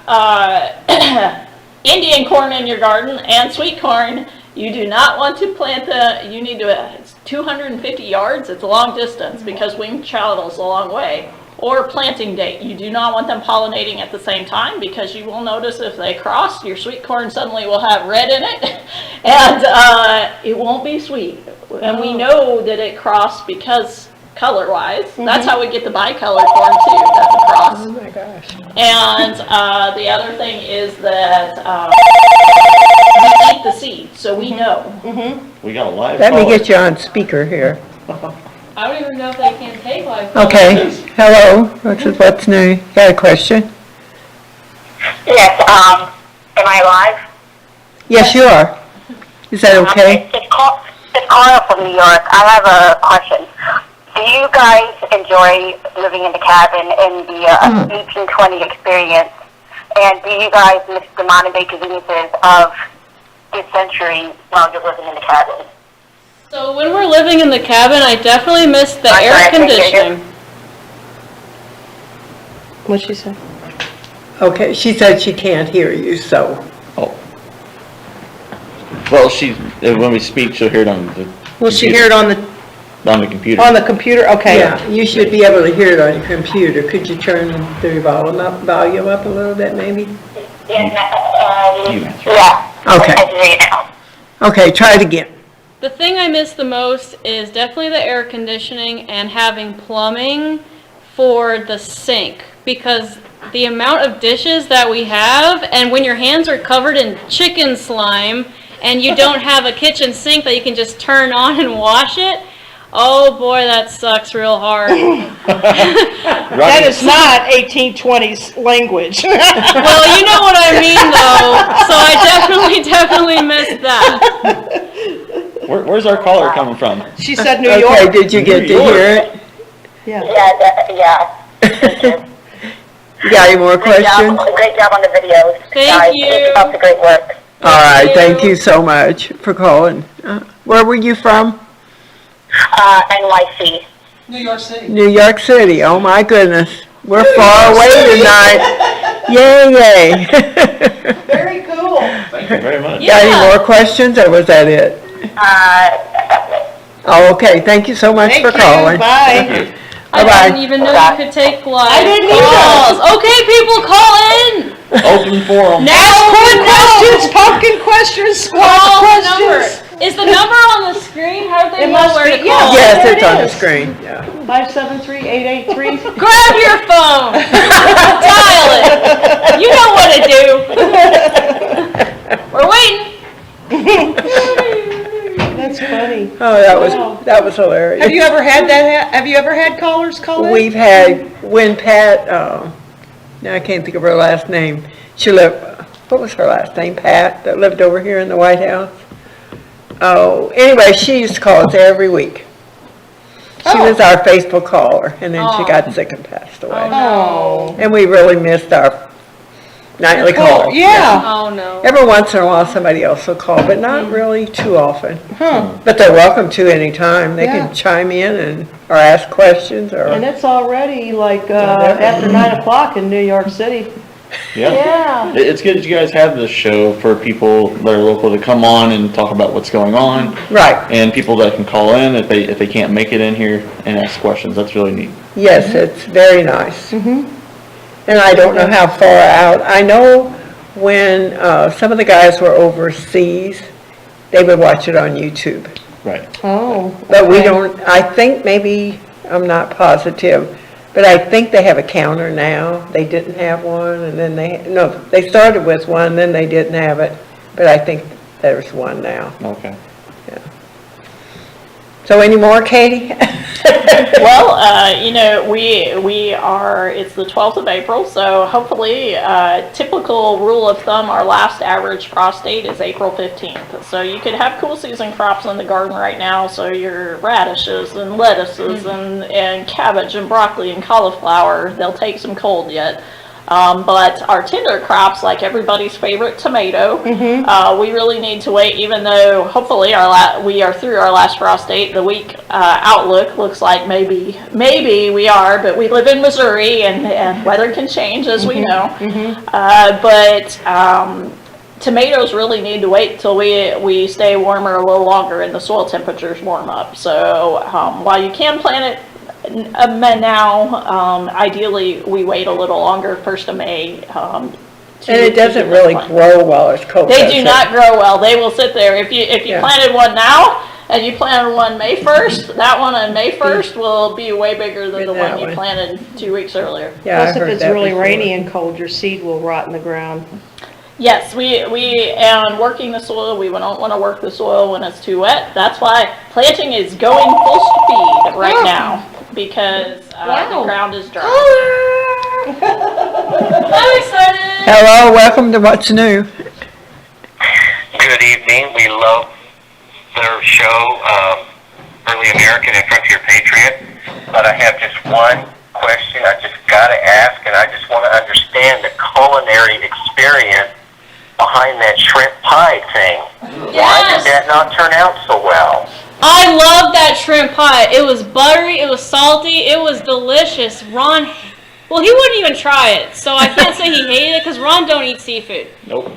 Indian corn in your garden and sweet corn, you do not want to plant you need to, it's 250 yards, it's a long distance because wind travels a long way. Or planting date, you do not want them pollinating at the same time because you will notice if they cross, your sweet corn suddenly will have red in it and it won't be sweet. And we know that it crossed because color-wise, that's how we get the bicolor corn too, that's a cross. Oh my gosh. And the other thing is that we eat the seed, so we know. We got a live Let me caller. get you on speaker here. I don't even know if they can take live. Okay, hello, what's new? Got a question? Yes, am I live? Yes, you are. Is that okay? It's Carla from New York. I have a question. Do you guys enjoy living in the cabin and the 1820 experience? And do you guys miss the modern day conveniences of this century while you're living in the cabin? So when we're living in the cabin, I definitely miss the I'm air sorry, I can't hear you. conditioning. What'd she say? Okay, she said she can't hear you, so. Oh. Well, when we speak, she'll hear it on the. Will she hear it on the computer. On the computer, okay. Yeah, you should be able to hear it on your computer. Could you turn the volume up a little bit, maybe? You answer. Yeah. Okay. I can hear you now. Okay, try it again. The thing I miss the most is definitely the air conditioning and having plumbing for the sink, because the amount of dishes that we have, and when your hands are covered in chicken slime and you don't have a kitchen sink that you can just turn on and wash it, oh boy, that sucks real hard. That is not 1820s language. Well, you know what I mean though, so I definitely miss that. Where's our caller coming from? She said New Okay, York. did you get to New York. hear it? Yeah. Yeah. You got any more questions? Great job on the videos. Thank guys. you. Keep up the great work. All right, you. thank you so much for calling. Where were you from? NYC. New York City. New York City. Oh my goodness. We're far away tonight. Yay. Very cool. Thank you very much. Got any more questions or was that it? Oh, okay. Thank you so much Thank for you, calling. bye. I Bye-bye. didn't even know you could take live I didn't calls. Okay, people, call in. Open forum. Ask quick questions, pumpkin questions, squash Call the number. questions. Is the number on the screen? How do they It know must where be, to yeah. call? Yes, there it's it on the is. screen. Yeah. 573-883. Grab your phone. Dial it. You know what to do. We're waiting. That's funny. Oh, that was hilarious. Have you ever had that? Have you ever had callers call in? We've had, when Pat, now I can't think of her last name. She lived, what was her last name? Pat, that lived over here in the White House. Oh, anyway, she used to call us every week. She was our faithful caller, and then she got sick and passed away. Oh. And we really missed our nightly call. Yeah. Oh, no. Every once in a while, somebody else will call, but not really too often. Huh. But they're welcome to anytime. They Yeah. can chime in or ask questions And or, it's already like after 9 o'clock in New York City. Yeah. It's good that you guys have this show for people that are local to come on and talk about what's going on, right. and people that can call in if they can't make it in here and ask questions. That's really neat. Yes, it's very nice. And I don't know how far out. I know when some of the guys were overseas, they would watch it on YouTube. Right. Oh. But we okay. don't, I think maybe, I'm not positive, but I think they have a counter now. They didn't have one, and then they started with one, then they didn't have it, but I think there's one now. Okay. So any more, Katie? Well, we are, it's the 12th of April, so hopefully, typical rule of thumb, our last average frost date is April 15th. So you could have cool season crops in the garden right now, so your radishes and lettuces and cabbage and broccoli and cauliflower, they'll take some cold yet. But our tender crops, like everybody's favorite tomato, we really need to wait, even though hopefully we are through our last frost date. The week outlook looks like maybe we are, but we live in Missouri and weather can change, as we know. But tomatoes really need to wait till we stay warmer a little longer and the soil temperatures warm up. So while you can plant it now, ideally we wait a little longer, 1st of May. And it doesn't really grow well as cold. They do not grow well. They will sit there. If you Yeah. planted one now and you planted one May 1st, that one on May 1st will be way bigger than the That one you one. planted 2 weeks earlier. Yeah, I Plus, if heard it's that really before. rainy and cold, your seed will rot in the ground. Yes, and working the soil, we don't want to work the soil when it's too wet. That's why planting is going full speed right now, because the ground is dry. I'm excited. Hello, welcome to What's New. Good evening. We love their show, Early American and Frontier Patriot. But I have just one question I just got to ask, and I just want to understand the culinary experience behind that shrimp pie thing. Why Yes. did that not turn out so well? I love that shrimp pie. It was buttery, it was salty, it was delicious. Ron, well, he wouldn't even try it, so I can't say he hated it because Ron don't eat seafood. Nope.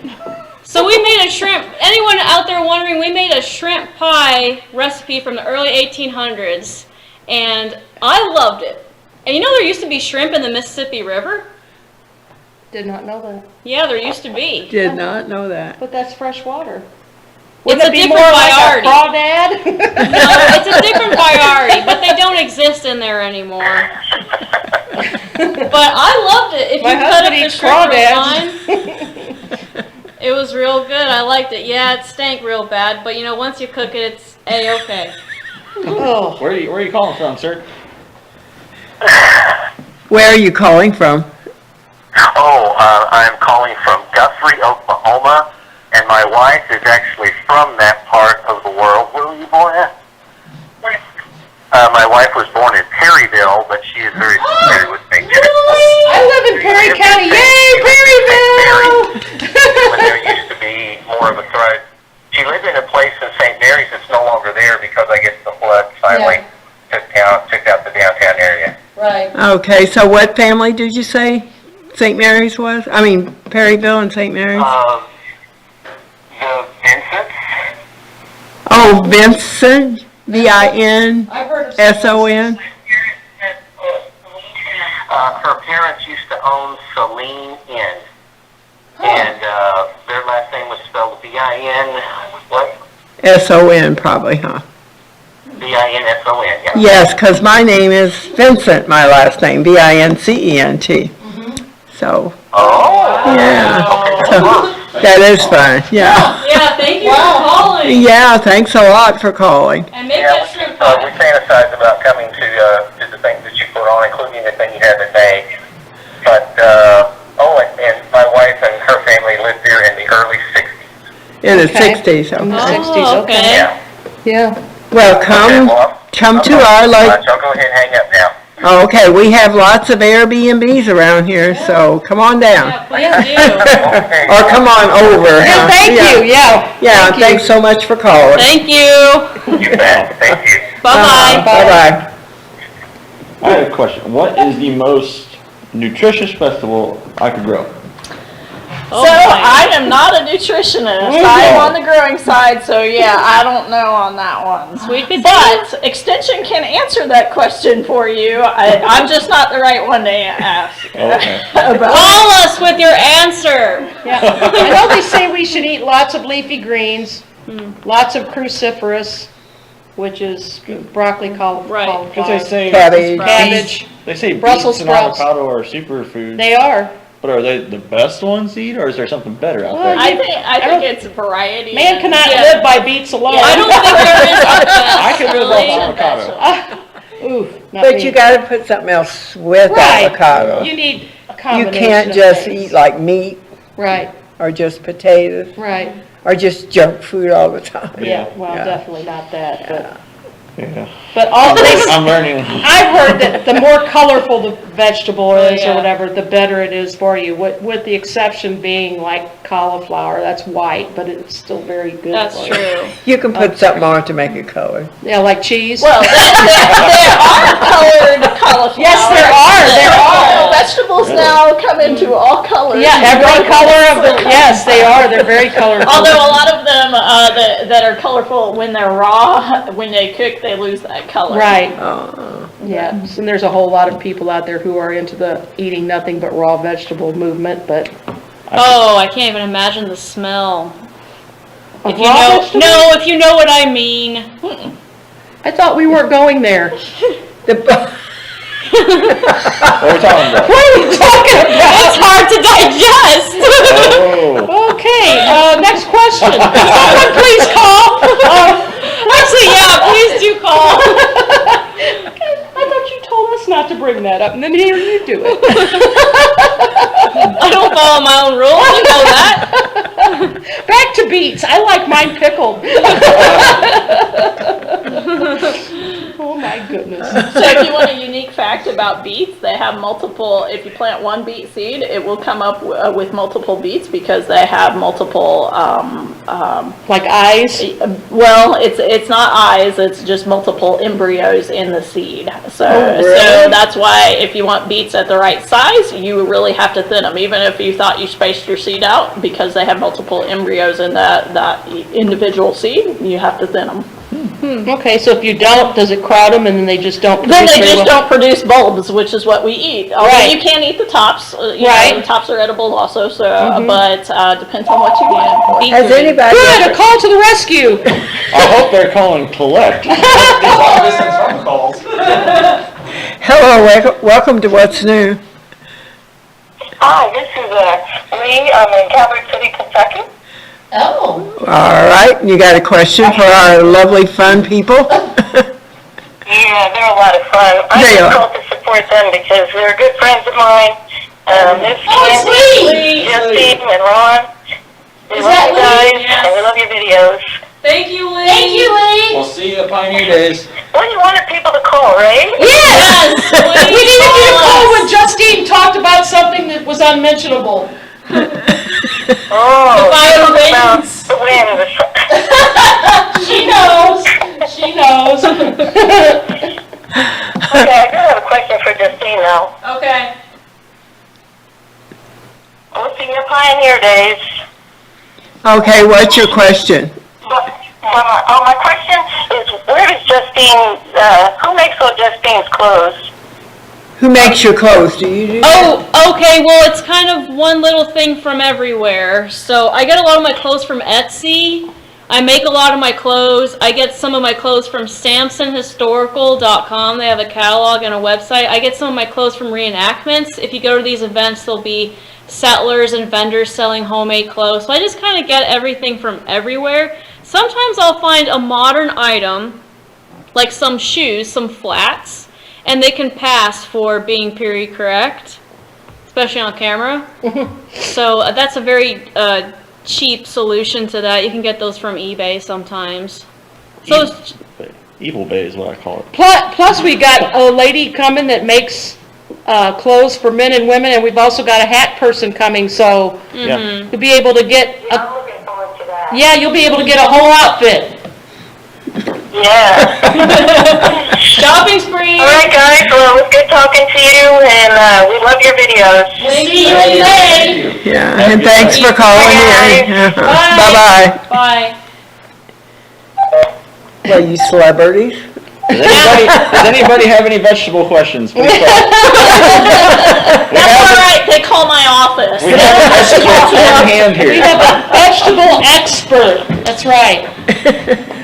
So we made a shrimp, anyone out there wondering, we made a shrimp pie recipe from the early 1800s, and I loved it. And you know there used to be shrimp in the Mississippi River? Did not know that. Yeah, there used to be. Did not know that. But that's fresh water. It's Wouldn't a it be different more like a priority. crawdad? No, it's a different priority, but they don't exist in there anymore. But I loved it. If My you cut up husband the eats shrimp real crawdads. fine, it was real good. I liked it. Yeah, it stank real bad, but once you cook it, it's A-okay. Oh, Where are you calling from, sir? Where are you calling from? Oh, I'm calling from Guthrie, Oklahoma, and my wife is actually from that part of the world. Where were you born at? My wife was born in Perryville, but she is very familiar with St. Genevieve. I live in Perry County. Yay, Perryville! When there used to be more of a threat. She lived in a place in St. Mary's that's no longer there because I guess the flood finally took out the downtown area. Right. Okay, so what family did you say St. Mary's was? I mean, Perryville and St. Mary's? The Vincents. Oh, Vincent, V-I-N-S-O-N. I've heard of Her parents used to own Saline Inn. And their last name was spelled V-I-N, what? S-O-N probably, huh? V-I-N-S-O-N, yeah. Yes, because my name is Vincent, my last name, V-I-N-C-E-N-T. So, Oh. yeah, Okay, so well, that is fun, yeah. Yeah, thank you for calling. Yeah, thanks a lot for calling. And make yeah, that shrimp we pie. fantasize about coming to the things that you put on, including the thing you have in May. But, and my wife and her family lived there in the early 60s. In the Okay. 60s, In the okay. 60s, Oh, okay. okay. Yeah. Yeah. Well, come to our, like, Y'all go ahead and hang up now. okay, we have lots of Airbnbs around here, so come on down. Yeah, please do. Okay. Or come on over. Yeah, huh? thank you, yeah. Yeah, Thank you. thanks so much for calling. Thank you. You bet. Thank you. Bye-bye. Bye-bye. I have a question. What is the most nutritious vegetable I could grow? Oh So my. I am not a nutritionist. I am on the growing side, so yeah, I don't know on that one. Sweet potato. But Extension can answer that question for you. I'm just not the right one to ask. Okay. Call us with your answer. Yeah, I know they say we should eat lots of leafy greens, lots of cruciferous, which is broccoli, Right. cauliflower. Because they say Cabbage. They say Brussels beets and sprouts. avocado are superfoods. They are. But are they the best ones to eat, or is there something better out Well, there? I think it's variety. Man and- cannot Yeah. live by beets alone. I don't think there is a best. I could live off avocado. Ooh, not But me. you gotta put something else with Right. avocado. You need a You combination can't of just things. eat like meat Right, or just potatoes right. or just junk food all the time. Yeah, well, Yeah. definitely not that, Yeah. but all these, I'm learning. I've heard that the more colorful the vegetable is yeah. or whatever, the better it is for you, with the exception being like cauliflower, that's white, but it's still very good That's for you. true. You can put something on to make it color. Yeah, like cheese. Well, there are colored cauliflower. Yes, there are. Vegetables now come into all colors. Yeah, every color of the, yes, they are, they're very colorful. Although a lot of them that are colorful when they're raw, when they cook, they lose that color. Right, Oh, yes, and there's a whole lot of people out there who are into the eating nothing but raw vegetable movement, but. Oh, I can't even imagine the smell. Of If you raw know, vegetables? no, if you know what I mean. I thought we weren't going there. the- What are we talking about? What are we talking about? It's hard to digest. Oh. Okay, next question. Someone please call. Actually, yeah, please do call. I thought you told us not to bring that up, and then here you do it. I don't follow my own rules, you know that. Back to beets. I like mine pickled. Oh my goodness. So if you want a unique fact about beets, they have multiple, if you plant one beet seed, it will come up with multiple beets because they have multiple, Like eyes. well, it's not eyes, it's just multiple embryos in the seed. So, really? so that's why if you want beets at the right size, you really have to thin them, even if you thought you spaced your seed out, because they have multiple embryos in that individual seed, you have to thin them. Okay, so if you don't, does it crowd them and then they just don't Then produce they very just well? don't produce bulbs, which is what we eat. Although Right. you can eat the tops, you Right. know, the tops are edible also, so, but depends on what you get. Has anybody, Good, a call to the rescue. I hope they're calling collect. hello, welcome to What's New. Hi, this is Lee. I'm in Calvert City, Kentucky. Oh. All right, you got a question for our lovely fun people? Yeah, they're a lot of fun. I They just are. called to support them because they're good friends of mine. Miss sweet. Candy, Justine, and Ron. We Is love that you Lee? guys, and we love your videos. Thank you, Lee. Lee. We'll see you at Pioneer Days. Well, you wanted people to call, right? Yes, please. We needed you to call call us. when Justine talked about something that was unmentionable. Oh, Fire about winds. the winds. She knows. She knows. Okay, I do have a question for Justine now. Okay. We'll see you at Pioneer Days. Okay, what's your question? But my question is, where does Justine, who makes all Justine's clothes? Who makes your clothes? Do you do that? Oh, okay, well, it's kind of one little thing from everywhere. So I get a lot of my clothes from Etsy. I make a lot of my clothes. I get some of my clothes from SamsonHistorical.com. They have a catalog and a website. I get some of my clothes from reenactments. If you go to these events, there'll be settlers and vendors selling homemade clothes. So I just kind of get everything from everywhere. Sometimes I'll find a modern item, like some shoes, some flats, and they can pass for being period correct, especially on camera. So that's a very cheap solution to that. You can get those from eBay sometimes. So it's, Evil Bay is what I call it. Plus, we got a lady coming that makes clothes for men and women, and we've also got a hat person coming, so Yeah. you'll be able to get, I'm looking forward to that. yeah, you'll be able to get a whole outfit. Yeah. Shopping spree. All right, guys. Well, it was good talking to you, and we love your videos. See you in May. Yeah, and thanks for calling in. Bye-bye. Bye. Well, you celebrities. Does anybody have any vegetable questions? Please call. That's all right, they call my office. We have a vegetable on hand We here. have a vegetable expert, that's right.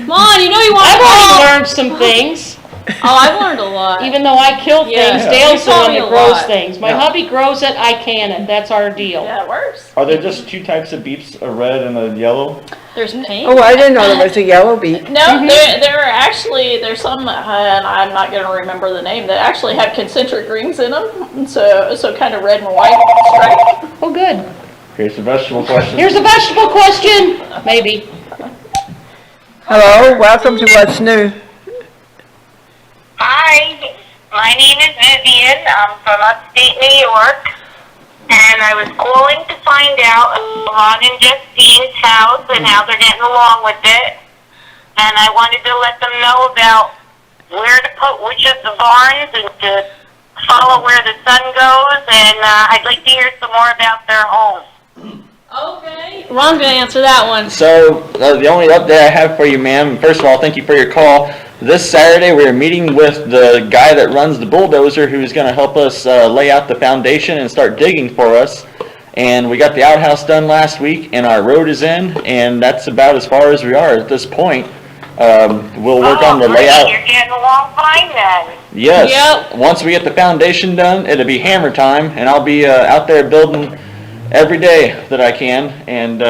Come on, you know you want I've to already call. learned some things, Oh, I've learned a lot. even though I kill Yeah. things, Dale's the You taught one me that a grows lot. things. My Yeah. hubby grows it, I can it, that's our deal. Yeah, it works. Are there just two types of beets, a red and a yellow? There's pink. Oh, I didn't know there was a yellow beet. No, there are actually, there's some, and I'm not gonna remember the name, that actually have concentric rings in them, so kind of red and white stripe. Oh, good. Here's some vegetable questions. Here's a vegetable question, maybe. Hello, welcome to What's New. Hi, my name is Vivian. I'm from upstate New York, and I was calling to find out about Ron and Justine's house and how they're getting along with it. And I wanted to let them know about where to put which of the barns and to follow where the sun goes. And I'd like to hear some more about their home. Okay. Ron's gonna answer that one. So, the only update I have for you, ma'am, first of all, thank you for your call. This Saturday, we are meeting with the guy that runs the bulldozer who's going to help us lay out the foundation and start digging for us. And we got the outhouse done last week, and our road is in, and that's about as far as we are at this point. We'll work on the great. layout. You're getting along fine then. Yes. Yep. Once we get the foundation done, it'll be hammer time, and I'll be out there building every day that I can. And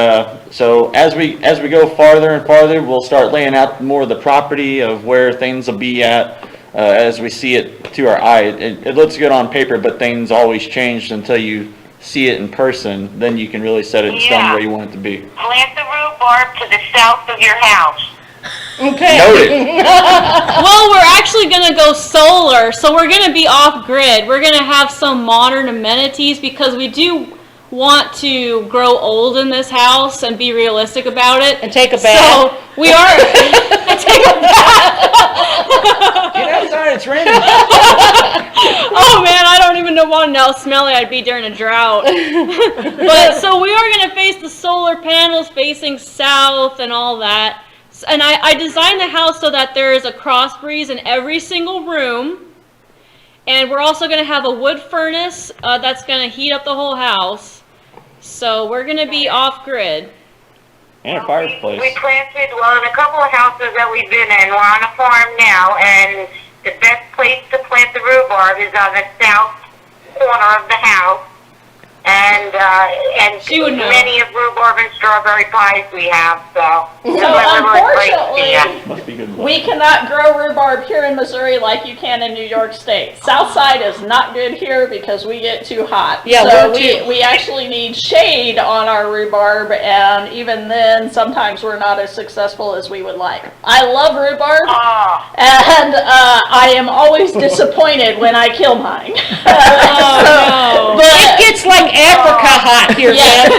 so as we go farther and farther, we'll start laying out more of the property of where things will be at as we see it to our eye. It looks good on paper, but things always change until you see it in person. Then you can really set it in stone where you want it to be. Plant the rhubarb to the south of your house. Okay. Noted. Well, we're actually gonna go solar, so we're gonna be off grid. We're gonna have some modern amenities because we do want to grow old in this house and be realistic about it. And take a bath. So we are and take a bath. Get outside, it's raining. Oh man, I don't even know how smelly I'd be during a drought. But so we are gonna face the solar panels facing south and all that. And I designed the house so that there is a cross breeze in every single room. And we're also going to have a wood furnace that's going to heat up the whole house. So we're going to be off grid. And a fireplace. We planted, well, in a couple of houses that we've been in, we're on a farm now, and the best place to plant the rhubarb is on the south corner of the house. And She would know. many of rhubarb and strawberry pies we have, so. So unfortunately. Must be good. We cannot grow rhubarb here in Missouri like you can in New York State. South side is not good here because we get too hot. Yeah, so we're too. we actually need shade on our rhubarb, and even then, sometimes we're not as successful as we would like. I love rhubarb, and I am always disappointed when I kill mine. Oh, no. It gets like Africa hot here, Yeah, man.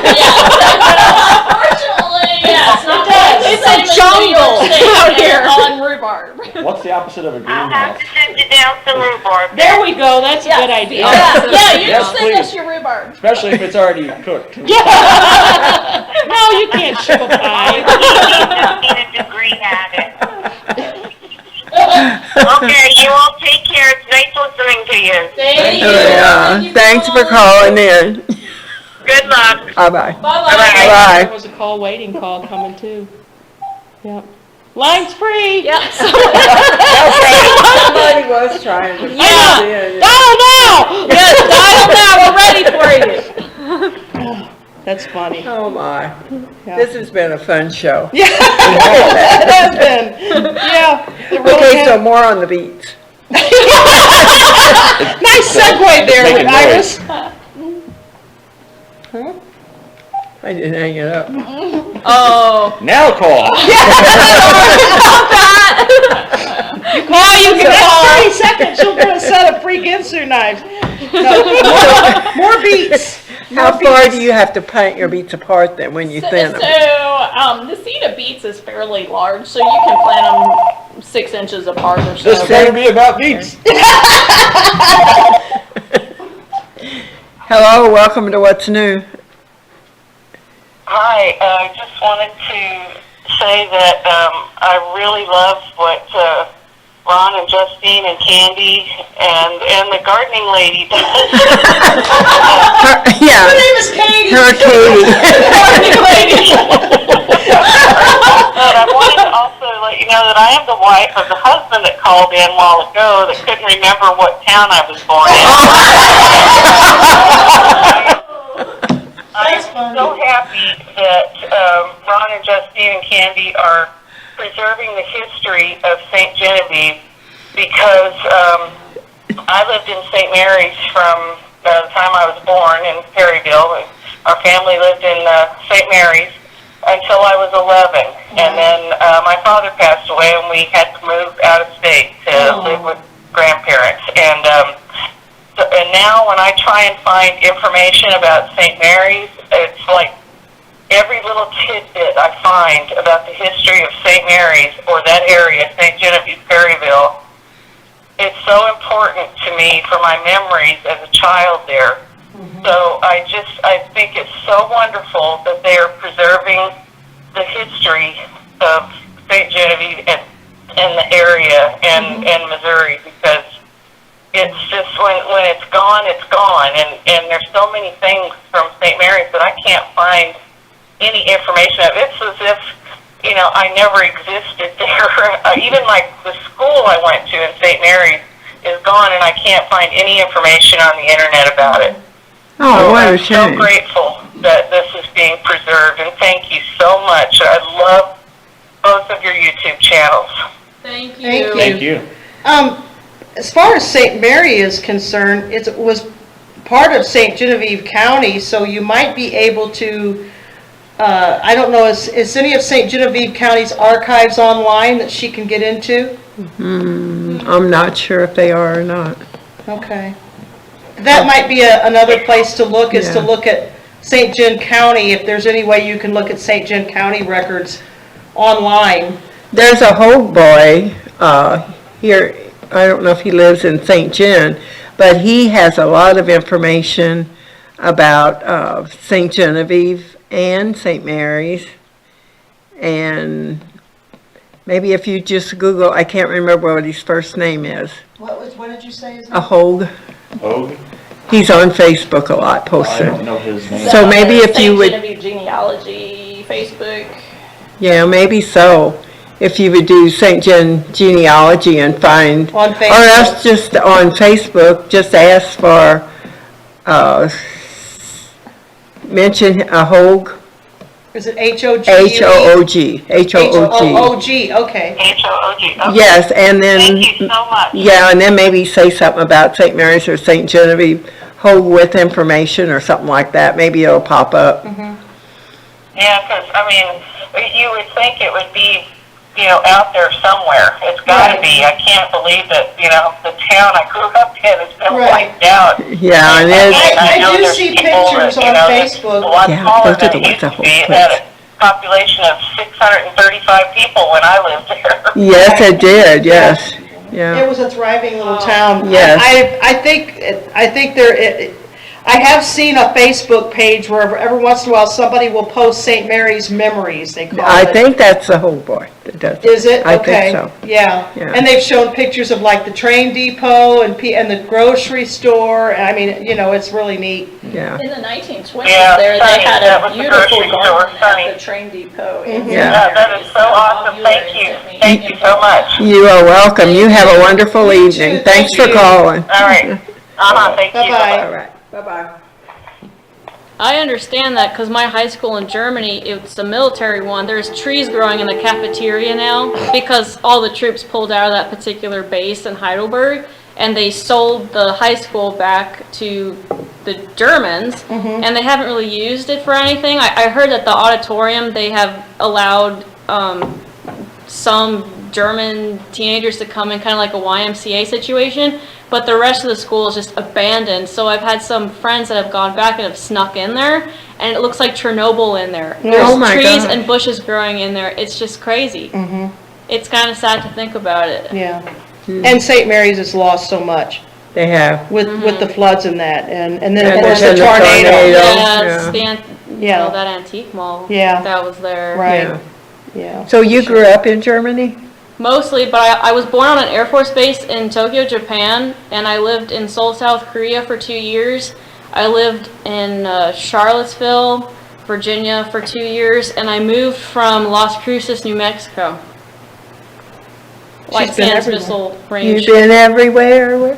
unfortunately, yes, It does. it's a jungle out here. on rhubarb. What's the opposite of a I'll have greenhouse? to send you down some rhubarb. There we go, that's a good idea. Yeah, you Yes, just send please. us your rhubarb. Especially if it's already cooked. No, you can't ship a pie. Need a degree at it. Okay, you all take care. It's nice listening to you. Thank you. Yeah, thanks for calling in. Good luck. Bye-bye. Bye-bye. Bye-bye. There was a call waiting call coming too. Yep. Line's free. Yep. Somebody was trying to. Yeah. Dial now. Yes, dial now. We're ready for you. That's funny. Oh, my. Yeah. This has been a fun show. It has been. Yeah. it really Okay, has. so more on the beats. Nice segue there, Making Iris. I didn't hang it up. Oh. Now call. Now you can call. 30 seconds, you'll get a set of free Ginsu knives. No, more beats. How far do you have to plant your beets apart then when you thin them? So, the seed of beets is fairly large, so you can plant them 6 inches apart or so. This better be about beets. Hello, welcome to What's New. Hi, I just wanted to say that I really love what Ron and Justine and Candy and the gardening lady does. Yeah. Her name is Katie. Her Katie. But I wanted to also let you know that I am the wife of the husband that called in a while ago that couldn't remember what town I was born in. I am so happy that Ron and Justine and Candy are preserving the history of St. Genevieve because I lived in St. Mary's from the time I was born in Perryville. Our family lived in St. Mary's until I was 11. And then my father passed away and we had to move out of state to live with grandparents. And now when I try and find information about St. Mary's, it's like every little tidbit I find about the history of St. Mary's or that area, St. Genevieve, Perryville, it's so important to me for my memories as a child there. So I think it's so wonderful that they are preserving the history of St. Genevieve and the area and Missouri, because it's just when it's gone, and there's so many things from St. Mary's that I can't find any information of. It's as if, I never existed there. Even like the school I went to in St. Mary's is gone, and I can't find any information on the internet about it. Oh, what a I'm so shame. grateful that this is being preserved, and thank you so much. I love both of your YouTube channels. Thank you. Thank Thank you. As far as St. Mary is concerned, it was part of St. Genevieve County, so you might be able to, I don't know, is any of St. Genevieve County's archives online that she can get into? I'm not sure if they are or not. Okay. That might be another place to look, is to Yeah. look at St. John County, if there's any way you can look at St. John County records online. There's a Hogue boy here, I don't know if he lives in St. John, but he has a lot of information about St. Genevieve and St. Mary's. And maybe if you just Google, I can't remember what his first name is, What did you say his a Hogue. Hogue? He's on Facebook a lot, I posted. don't know his name. So maybe if you would- St. Genevieve Genealogy, Facebook. Yeah, maybe so. If you would do St. John genealogy and find, On or Facebook. else just on Facebook, just ask for, mention a Hogue, Is it H-O-G? H-O-O-G, H-O-O-G. H-O-O-G, okay. H-O-O-G. Okay. Yes, and then, Thank you so much. yeah, and then maybe say something about St. Mary's or St. Genevieve Hogue with information or something like that. Maybe it'll pop up. Yeah, because, you would think it would be, out there somewhere. It's got to Right. be. I can't believe that, the town I grew up in has been Right. wiped out. Yeah, and it's, I know do there's see people pictures that, on that's Facebook. A lot Yeah, smaller those are than the it ones used that to hold be. It place. had a population of 635 people when I lived there. yes, it did, yes, It yeah. was a thriving little town. Yes. I think I have seen a Facebook page where every once in a while somebody will post St. Mary's memories, they call it. I think that's the Hogue boy that does it. Is it? I Okay. think so. Yeah. Yeah. And they've shown pictures of like the train depot and the grocery store. It's really neat. Yeah. In the 1920s Yeah, there, Sunny, they had that a was the beautiful grocery store, garden Sunny. at the train depot. in Yeah. Yeah, that is so awesome. Thank you. Thank you so much. You are welcome. You have a wonderful You too. evening. Thank Thanks for you. calling. All right. Thank you. Bye-bye. All right. Bye-bye. I understand that because my high school in Germany, it's a military one, there's trees growing in the cafeteria now because all the troops pulled out of that particular base in Heidelberg and they sold the high school back to the Germans and they haven't really used it for anything. I heard that the auditorium, they have allowed some German teenagers to come in, kind of like a YMCA situation, but the rest of the school is just abandoned. So I've had some friends that have gone back and have snuck in there, and it looks like Chernobyl in there. There's Oh my trees God. and bushes growing in there. It's just crazy. it's kind of sad to think about it. Yeah. And St. Mary's has lost so much They have. with the floods and that, and then And of course the then the tornado. tornado. Yeah, Yeah. that antique mall. Yeah. That was there. Right, Yeah. yeah. So you grew up in Germany? Mostly, but I was born on an Air Force base in Tokyo, Japan, and I lived in Seoul, South Korea for 2 years. I lived in Charlottesville, Virginia for 2 years, and I moved from Las Cruces, New Mexico. White been Sands everywhere. Missile You've Range. been everywhere?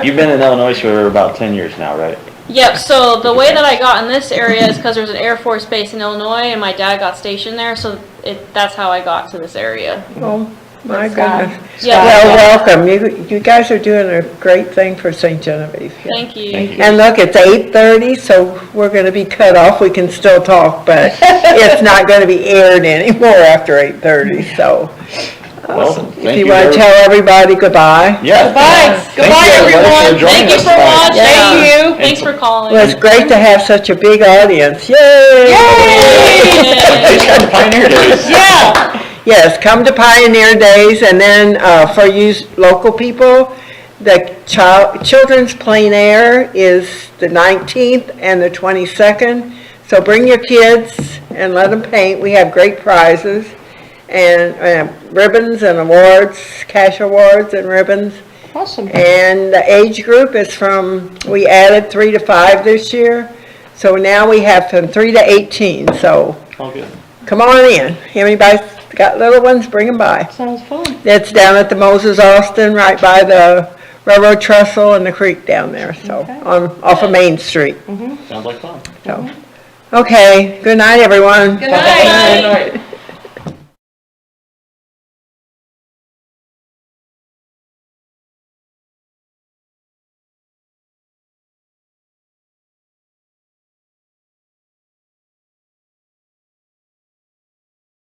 You've been in Illinois for about 10 years now, right? Yep, so the way that I got in this area is because there's an Air Force base in Illinois, and my dad got stationed there, so that's how I got to this area. Oh, my goodness. Yeah. Well, welcome. You guys are doing a great thing for St. Genevieve. Thank you. And look, it's 8:30, so we're going to be cut off. We can still talk, but it's not going to be aired anymore after 8:30, so. Well, If thank you you want to very- tell everybody goodbye. Yeah. Goodbye, goodbye you, everybody, everyone. for joining Thank you us for tonight. watching. Thank you. Thanks for calling. Well, it's great to have such a big audience. Yay! These guys are Pioneer Days. Yeah. Yes, come to Pioneer Days, and then for you local people, the children's plein air is the 19th and the 22nd. So bring your kids and let them paint. We have great prizes and ribbons and awards, cash awards and ribbons. Awesome. And the age group is we added 3 to 5 this year. So now we have from 3 to 18. So All good. come on in. Anybody's got little ones, bring them by. Sounds fun. It's down at the Moses Austin, right by the railroad trestle and the creek down there, so, off of Main Street. Sounds like fun. So, okay, good night, everyone. Good night. Good night.